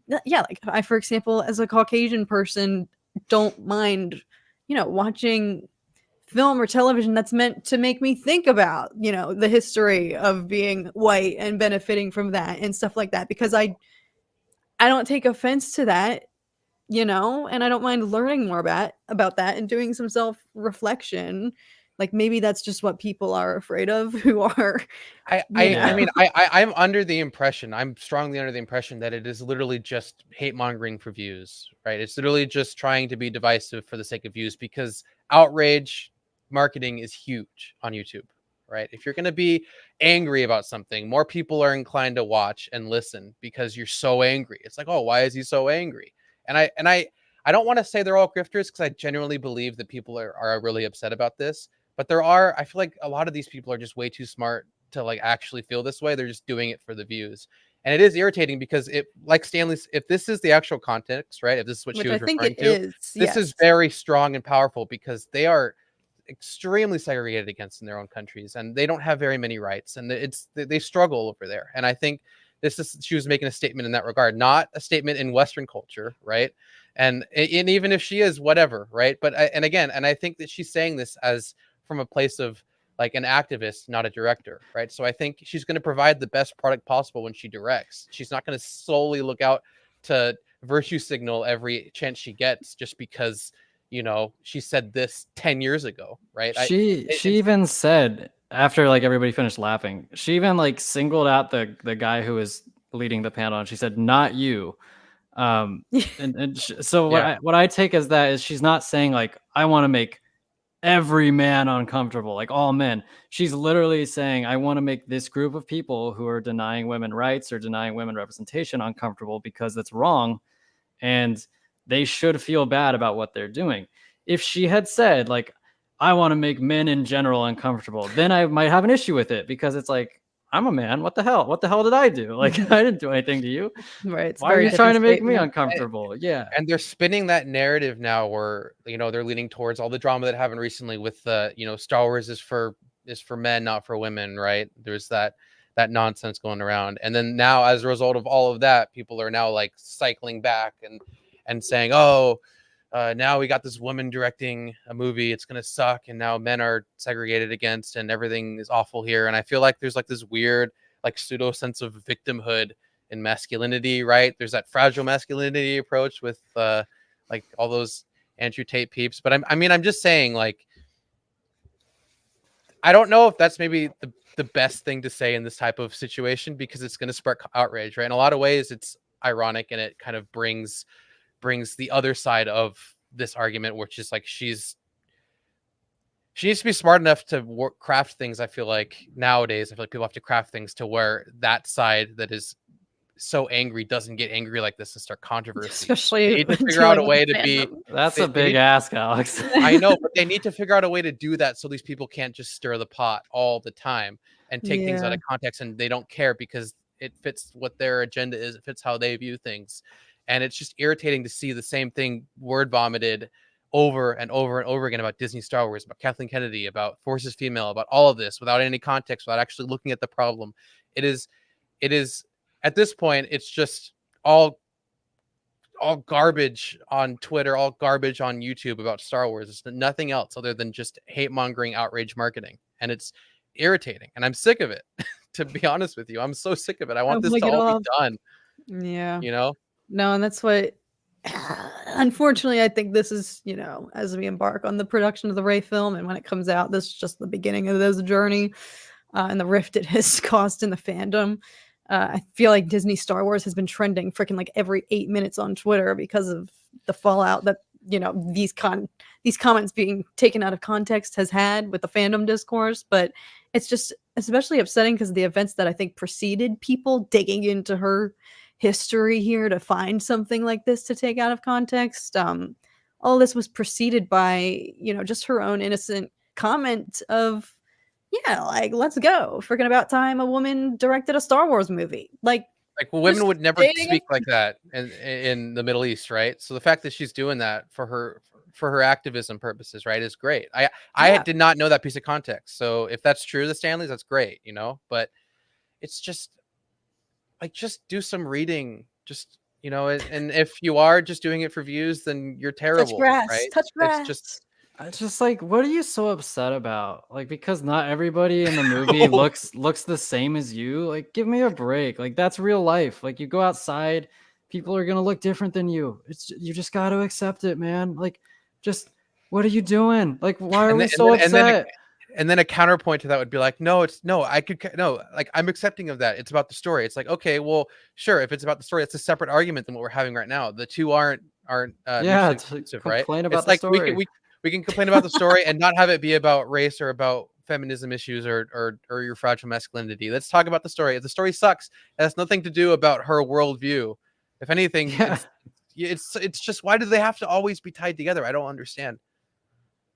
A: like I, for example, as a Caucasian person, don't mind, watching film or television that's meant to make me think about, the history of being white and benefiting from that and stuff like that, because I don't take offense to that, and I don't mind learning more about that and doing some self-reflection. Like, maybe that's just what people are afraid of who are.
C: I'm under the impression, I'm strongly under the impression that it is literally just hate mongering for views, right? It's literally just trying to be divisive for the sake of views, because outrage marketing is huge on YouTube, right? If you're going to be angry about something, more people are inclined to watch and listen because you're so angry. It's like, oh, why is he so angry? And I don't want to say they're all grifters, because I genuinely believe that people are really upset about this. But I feel like a lot of these people are just way too smart to like actually feel this way. They're just doing it for the views. And it is irritating because like Stanley's, if this is the actual context, right? If this is what she was referring to, this is very strong and powerful, because they are extremely segregated against in their own countries, and they don't have very many rights, and they struggle over there. And I think she was making a statement in that regard, not a statement in Western culture, right? And even if she is, whatever, right? But I think that she's saying this as from a place of like an activist, not a director, right? So I think she's going to provide the best product possible when she directs. She's not going to solely look out to virtue signal every chance she gets just because, she said this 10 years ago, right?
B: She even said, after like everybody finished laughing, she even like singled out the guy who was leading the panel, and she said, "Not you." So what I take as that is she's not saying like, I want to make every man uncomfortable, like all men. She's literally saying, I want to make this group of people who are denying women rights or denying women representation uncomfortable, because that's wrong, and they should feel bad about what they're doing. If she had said like, I want to make men in general uncomfortable, then I might have an issue with it, because it's like, I'm a man. What the hell? What the hell did I do? Like, I didn't do anything to you.
A: Right.
B: Why are you trying to make me uncomfortable? Yeah.
C: And they're spinning that narrative now where, they're leaning towards all the drama that happened recently with Star Wars is for men, not for women, right? There's that that nonsense going around. And then now, as a result of all of that, people are now like cycling back and saying, oh, now we got this woman directing a movie, it's gonna suck, and now men are segregated against and everything is awful here. And I feel like there's like this weird like pseudo sense of victimhood in masculinity, right? There's that fragile masculinity approach with like all those Andrew Tate peeps. But I'm just saying, like, I don't know if that's maybe the best thing to say in this type of situation, because it's going to spark outrage, right? In a lot of ways, it's ironic, and it kind of brings the other side of this argument, which is like she needs to be smart enough to craft things. I feel like nowadays, I feel like people have to craft things to where that side that is so angry doesn't get angry like this and start controversy.
A: Especially
C: they need to figure out a way to be.
B: That's a big ask, Alex.
C: I know, but they need to figure out a way to do that so these people can't just stir the pot all the time and take things out of context, and they don't care because it fits what their agenda is. It fits how they view things. And it's just irritating to see the same thing word vomited over and over and over again about Disney Star Wars, about Kathleen Kennedy, about Forces Female, about all of this without any context, without actually looking at the problem. It is at this point, it's just all garbage on Twitter, all garbage on YouTube about Star Wars. It's nothing else other than just hate mongering, outrage marketing. And it's irritating. And I'm sick of it, to be honest with you. I'm so sick of it. I want this to all be done.
A: Yeah.
C: You know?
A: No, and that's what, unfortunately, I think this is, you know, as we embark on the production of the Rey film, and when it comes out, this is just the beginning of this journey and the rift it has caused in the fandom. I feel like Disney Star Wars has been trending freaking like every 8 minutes on Twitter because of the fallout that, you know, these comments being taken out of context has had with the fandom discourse. But it's just especially upsetting because of the events that I think preceded people digging into her history here to find something like this to take out of context. All this was preceded by, you know, just her own innocent comment of, yeah, like, let's go. Freaking about time a woman directed a Star Wars movie. Like
C: women would never speak like that in the Middle East, right? So the fact that she's doing that for her activism purposes, right, is great. I did not know that piece of context. So if that's true, the Stanleys, that's great, you know. But it's just like, just do some reading, just, you know. And if you are just doing it for views, then you're terrible.
A: Touch grass.
C: Right?
A: Touch grass.
B: It's just like, what are you so upset about? Like, because not everybody in the movie looks the same as you. Like, give me a break. Like, that's real life. Like, you go outside, people are gonna look different than you. You just got to accept it, man. Like, just, what are you doing? Like, why are we so upset?
C: And then a counterpoint to that would be like, like, I'm accepting of that. It's about the story. It's like, okay, well, sure, if it's about the story, it's a separate argument than what we're having right now. The two aren't exclusive, right?
B: About the story.
C: We can complain about the story and not have it be about race or about feminism issues or your fragile masculinity. Let's talk about the story. If the story sucks, it has nothing to do about her worldview. If anything, it's just, why do they have to always be tied together? I don't understand.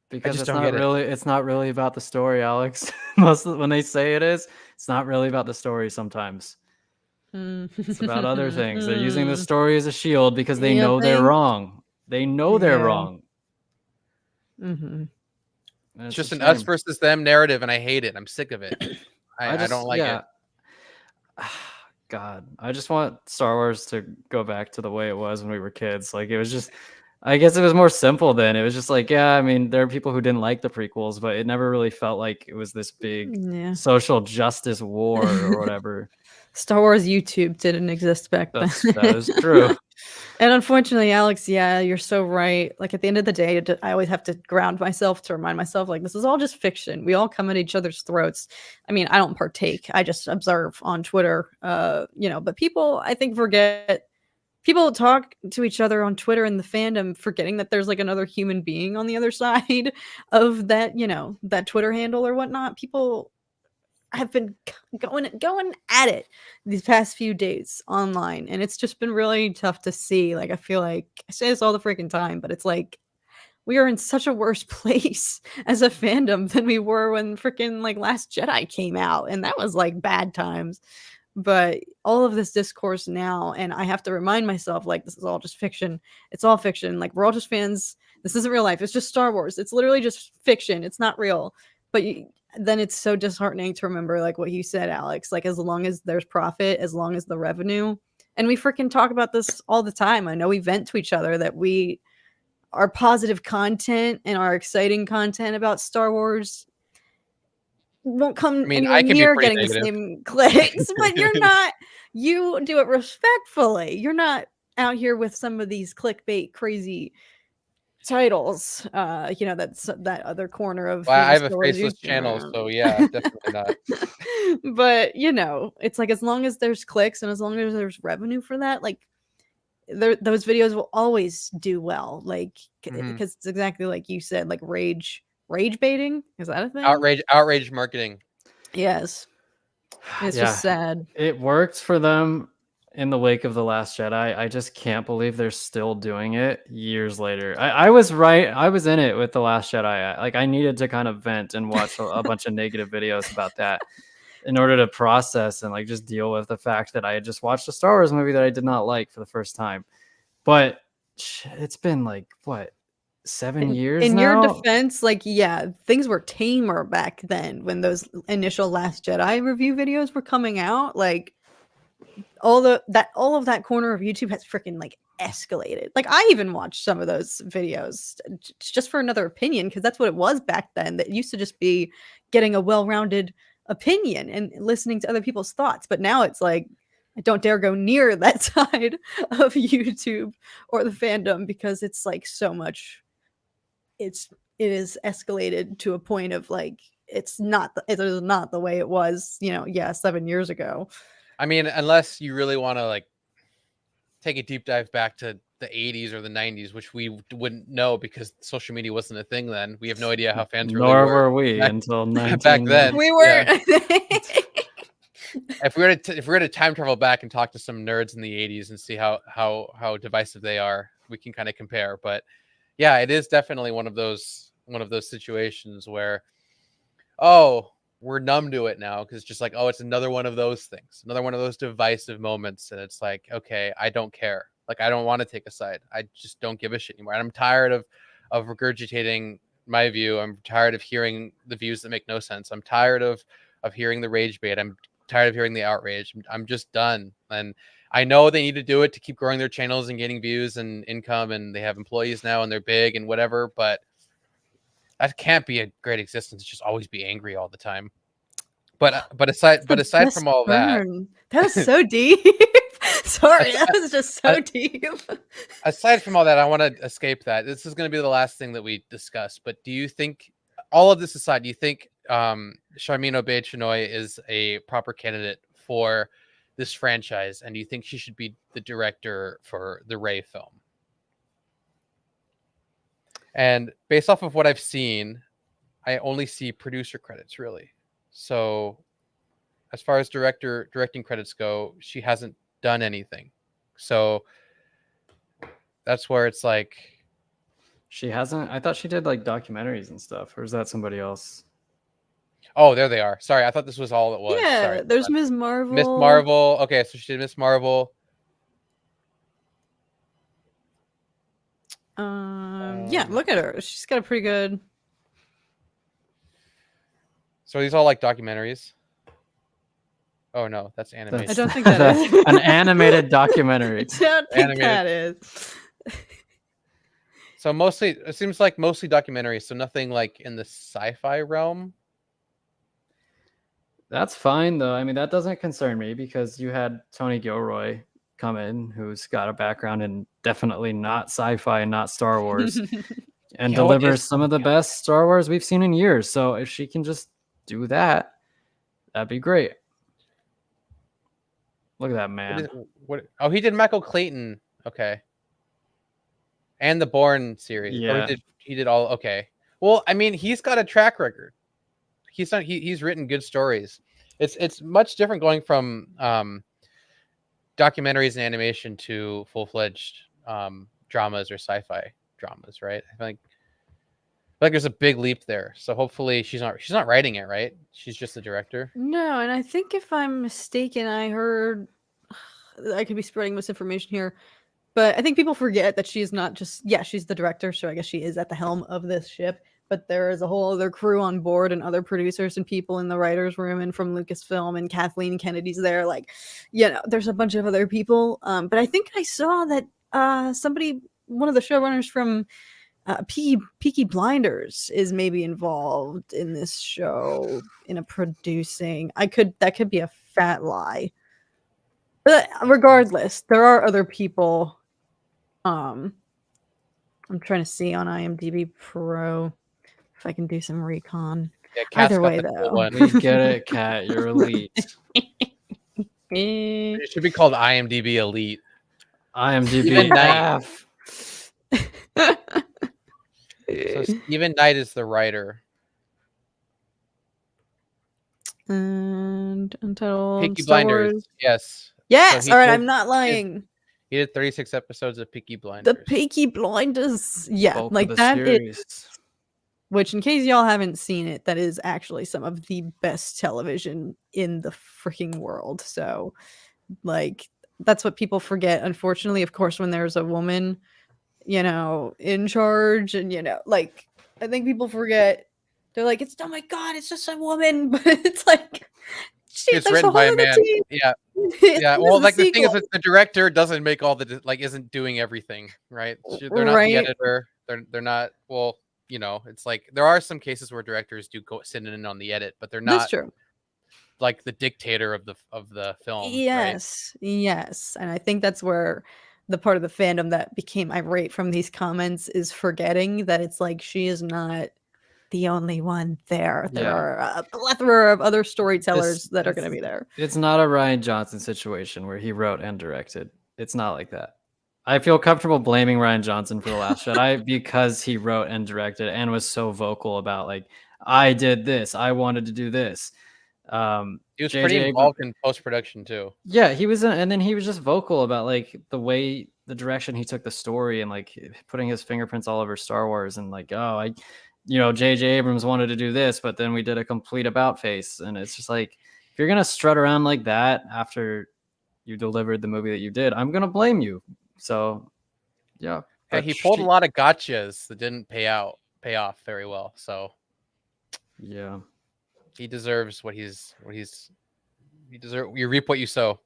B: Because it's not really about the story, Alex. When they say it's not really about the story sometimes. It's about other things. They're using the story as a shield because they know they're wrong. They know they're wrong.
A: Mm-hmm.
C: It's just an us versus them narrative, and I hate it. I'm sick of it. I don't like it.
B: God, I just want Star Wars to go back to the way it was when we were kids. Like, it was just, I guess it was more simple then. It was just like, yeah, I mean, there are people who didn't like the prequels, but it never really felt like it was this big social justice war or whatever.
A: Star Wars YouTube didn't exist back then.
B: That is true.
A: And unfortunately, Alex, yeah, you're so right. Like, at the end of the day, I always have to ground myself to remind myself, like, this is all just fiction. We all come at each other's throats. I mean, I don't partake. I just observe on Twitter, you know, but people, I think, forget. People talk to each other on Twitter in the fandom, forgetting that there's like another human being on the other side of that, you know, that Twitter handle or whatnot. People have been going at it these past few days online, and it's just been really tough to see. Like, I feel like I say this all the freaking time, but it's like we are in such a worse place as a fandom than we were when freaking like Last Jedi came out, and that was like bad times. But all of this discourse now, and I have to remind myself, like, this is all just fiction. It's all fiction. Like, we're all just fans. This isn't real life. It's just Star Wars. It's literally just fiction. It's not real. But then it's so disheartening to remember like what you said, Alex. Like as long as there's profit, as long as the revenue, and we freaking talk about this all the time. I know we vent to each other that our positive content and our exciting content about Star Wars won't come
C: I mean,
A: anywhere
C: I can be
A: near
C: pretty
A: getting the
C: negative.
A: same clicks, but you do it respectfully. You're not out here with some of these clickbait crazy titles. That's that other corner of
C: Well, I have a
A: Star Wars
C: faceless channel,
A: YouTube.
C: so yeah, definitely not.
A: But it's like as long as there's clicks and as long as there's revenue for that, like those videos will always do well. Like
C: Mhm.
A: because it's exactly like you said, like rage baiting. Is that a thing?
C: Outrage marketing.
A: Yes. It's just sad.
B: It worked for them in the wake of The Last Jedi. I just can't believe they're still doing it years later. I was right. I was in it with The Last Jedi. I needed to kind of vent and watch a bunch of negative videos about that in order to process and like just deal with the fact that I had just watched a Star Wars movie that I did not like for the first time. But it's been like, what, 7 years
A: in
B: now?
A: your defense, like, yeah, things were tamer back then when those initial Last Jedi review videos were coming out. Like all of that corner of YouTube has freaking like escalated. Like I even watched some of those videos just for another opinion, because that's what it was back then. That used to just be getting a well-rounded opinion and listening to other people's thoughts. But now it's like I don't dare go near that side of YouTube or the fandom because it's like so much. It is escalated to a point of like it is not the way it was 7 years ago.
C: I mean, unless you really want to like take a deep dive back to the 80s or the 90s, which we wouldn't know because social media wasn't a thing then. We have no idea how fans really
B: Nor
C: were
B: were we until
C: back then.
A: We were.
C: If we were to time travel back and talk to some nerds in the 80s and see how divisive they are, we can kind of compare. But yeah, it is definitely one of those situations where, oh, we're numb to it now because it's just like, oh, it's another one of those things, another one of those divisive moments, and it's like, okay, I don't care. Like, I don't want to take a side. I just don't give a shit anymore. And I'm tired of regurgitating my view. I'm tired of hearing the views that make no sense. I'm tired of hearing the rage bait. I'm tired of hearing the outrage. I'm just done. And I know they need to do it to keep growing their channels and getting views and income, and they have employees now and they're big and whatever, but that can't be a great existence. Just always be angry all the time. But aside from all that
A: was so deep. Sorry, that was just so deep.
C: Aside from all that, I want to escape that. This is going to be the last thing that we discuss. But do you think, all of this aside, do you think Charmin Obaid-Chinoy is a proper candidate for this franchise? And do you think she should be the director for the Rey film? And based off of what I've seen, I only see producer credits, really. So as far as directing credits go, she hasn't done anything. So that's where it's like,
B: she hasn't. I thought she did like documentaries and stuff, or is that somebody else?
C: Oh, there they are. Sorry, I thought this was all it was.
A: Yeah,
C: Sorry.
A: there's Ms. Marvel.
C: Miss Marvel. Okay, so she did Miss Marvel.
A: Yeah, look at her. She's got a pretty good.
C: So these all like documentaries. Oh no, that's animated.
A: I don't think that is
B: an animated documentary.
A: I don't think that is.
C: So it seems like mostly documentaries. So nothing like in the sci-fi realm.
B: That's fine though. I mean, that doesn't concern me because you had Tony Gilroy come in, who's got a background in definitely not sci-fi and not Star Wars, and delivers some of the best Star Wars we've seen in years. So if she can just do that, that'd be great. Look at that man.
C: Oh, he did Michael Clayton. Okay. And the Bourne series.
B: Yeah.
C: Oh, he did all. Okay. Well, I mean, he's got a track record. He's written good stories. It's much different going from documentaries and animation to full-fledged dramas or sci-fi dramas, right? I feel like there's a big leap there. So hopefully she's not writing it, right? She's just the director.
A: No, and I think if I'm mistaken, I heard, I could be spreading misinformation here, but I think people forget that she's not just, she's the director, so I guess she is at the helm of this ship, but there is a whole other crew on board and other producers and people in the writers' room and from Lucasfilm, and Kathleen Kennedy's there. Like, there's a bunch of other people. But I think I saw that one of the showrunners from Peaky Blinders is maybe involved in this show in a producing. That could be a fat lie. But regardless, there are other people. I'm trying to see on IMDb Pro if I can do some recon.
C: Yeah, Kat's
A: Either
C: got
A: way,
C: the cool
A: though.
C: one.
B: We get it, Kat. You're elite.
C: It should be called IMDb Elite.
B: IMDb
C: Steven Knight.
B: F.
C: So Steven Knight is the writer.
A: And Untitled
C: Peaky
A: Star
C: Blinders.
A: Wars.
C: Yes.
A: Yes.
C: he
A: All right.
C: did-
A: I'm not lying.
C: He did 36 episodes of Peaky Blinders.
A: The Peaky Blinders. Yeah,
B: Bulk of
A: like
B: the
A: that is.
B: series.
A: Which, in case y'all haven't seen it, that is actually some of the best television in the freaking world. So, like, that's what people forget. Unfortunately, of course, when there's a woman, in charge, and like, I think people forget. They're like, "Oh my god, it's just a woman," but it's like,
C: It's
A: there's
C: written
A: a
C: by
A: whole
C: a
A: other
C: man.
A: team.
C: Yeah.
A: This
C: Yeah.
A: is
C: Well,
A: the
C: like the thing is
A: sequel.
C: that the director doesn't make all the isn't doing everything, right? They're not
A: Right.
C: the editor. They're not. Well, it's like there are some cases where directors do go sit in on the edit, but they're not
A: That's true.
C: like the dictator of the film. Right?
A: Yes, and I think that's where the part of the fandom that became irate from these comments is forgetting that it's like she is not the only one there. There
B: Yeah.
A: are a plethora of other storytellers that are going to be there.
B: It's not a Rian Johnson situation where he wrote and directed. It's not like that. I feel comfortable blaming Rian Johnson for The Last Jedi because he wrote and directed and was so vocal about, like, I did this, I wanted to do this.
C: He was
B: J.J.
C: pretty
B: Abrams-
C: involved in post production too.
B: Yeah, he was, and then he was just vocal about, like, the direction he took the story and, like, putting his fingerprints all over Star Wars and, like, J.J. Abrams wanted to do this, but then we did a complete about face, and it's just like, if you're gonna strut around like that after you delivered the movie that you did, I'm gonna blame you. So, yeah.
C: Yeah, he pulled a lot of gotchas that didn't pay off very well. So
B: Yeah.
C: he deserves what he's. You reap what you sow.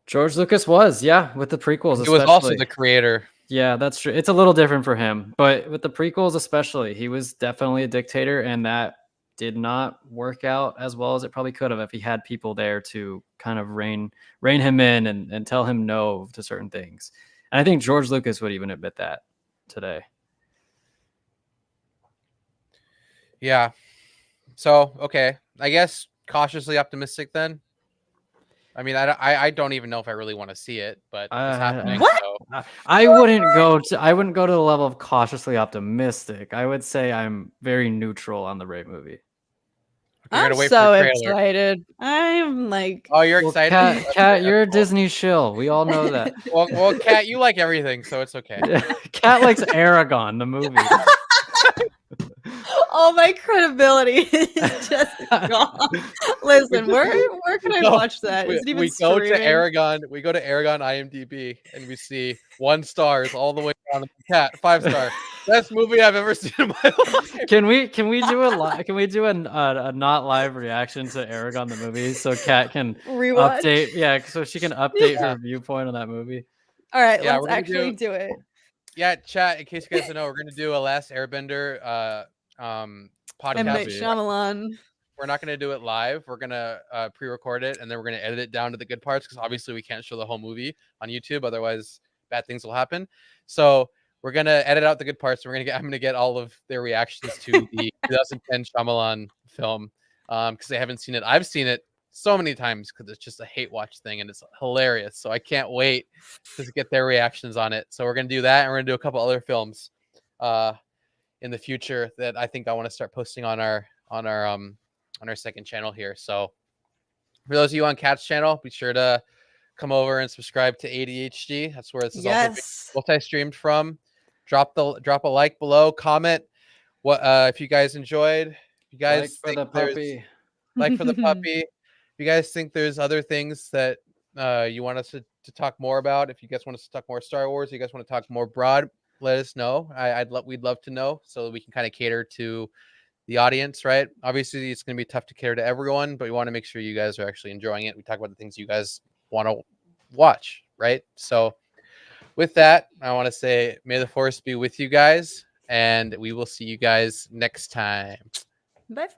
B: George Lucas was, with the prequels.
C: He was also
B: especially.
C: the creator.
B: Yeah, that's true. It's a little different for him, but with the prequels especially, he was definitely a dictator, and that did not work out as well as it probably could have if he had people there to kind of rein him in and tell him no to certain things. And I think George Lucas would even admit that today.
C: Yeah. So, okay. I guess cautiously optimistic then. I mean, I don't even know if I really want to see it, but it's happening.
A: What?
C: So.
B: I wouldn't go to the level of cautiously optimistic. I would say I'm very neutral on the Rey movie.
C: You're
A: I'm
C: gonna wait
A: so
C: for the trailer.
A: excited. I'm like,
C: Oh, you're
B: Well,
C: excited?
B: Kat, you're a Disney shill. We all know that.
C: Well, Kat, you like everything, so it's okay.
B: Kat likes Aragon, the movie.
A: all my credibility is just gone. Listen, where can I watch that? Is it even
C: We go to
A: streaming?
C: Aragon. We go to Aragon IMDb, and we see 1 stars all the way down to Cat 5-star. Best movie I've ever seen in my life.
B: Can we do a not live reaction to Aragon the movie so Kat can
A: Rewatch.
B: update? Yeah, so she can update her viewpoint on that movie.
A: All right,
C: Yeah,
A: let's
C: we're gonna
A: actually do it.
C: Yeah, chat. In case you guys don't know, we're gonna do a Last Airbender
A: M.
C: podcast.
A: Night Shyamalan.
C: We're not gonna do it live. We're gonna pre-record it, and then we're gonna edit it down to the good parts because obviously we can't show the whole movie on YouTube, otherwise bad things will happen. So we're gonna edit out the good parts. I'm gonna get all of their reactions to the 2010 Shyamalan film because they haven't seen it. I've seen it so many times because it's just a hate watch thing and it's hilarious. So I can't wait to get their reactions on it. So we're gonna do that, and we're gonna do a couple other films in the future that I think I want to start posting on our second channel here. So for those of you on Kat's channel, be sure to come over and subscribe to ADHD. That's where this is also being multi-streamed from. Drop a like below, comment what if you guys enjoyed. If you guys
B: Like for the puppy.
C: like for the puppy. If you guys think there's other things that you want us to talk more about, if you guys want us to talk more Star Wars, you guys want to talk more let us know. We'd love to know so that we can kind of cater to the audience, right? Obviously, it's going to be tough to cater to everyone, but we want to make sure you guys are actually enjoying it. We talk about the things you guys want to watch, right? So with that, I want to say, may the force be with you guys, and we will see you guys next time.
A: Bye.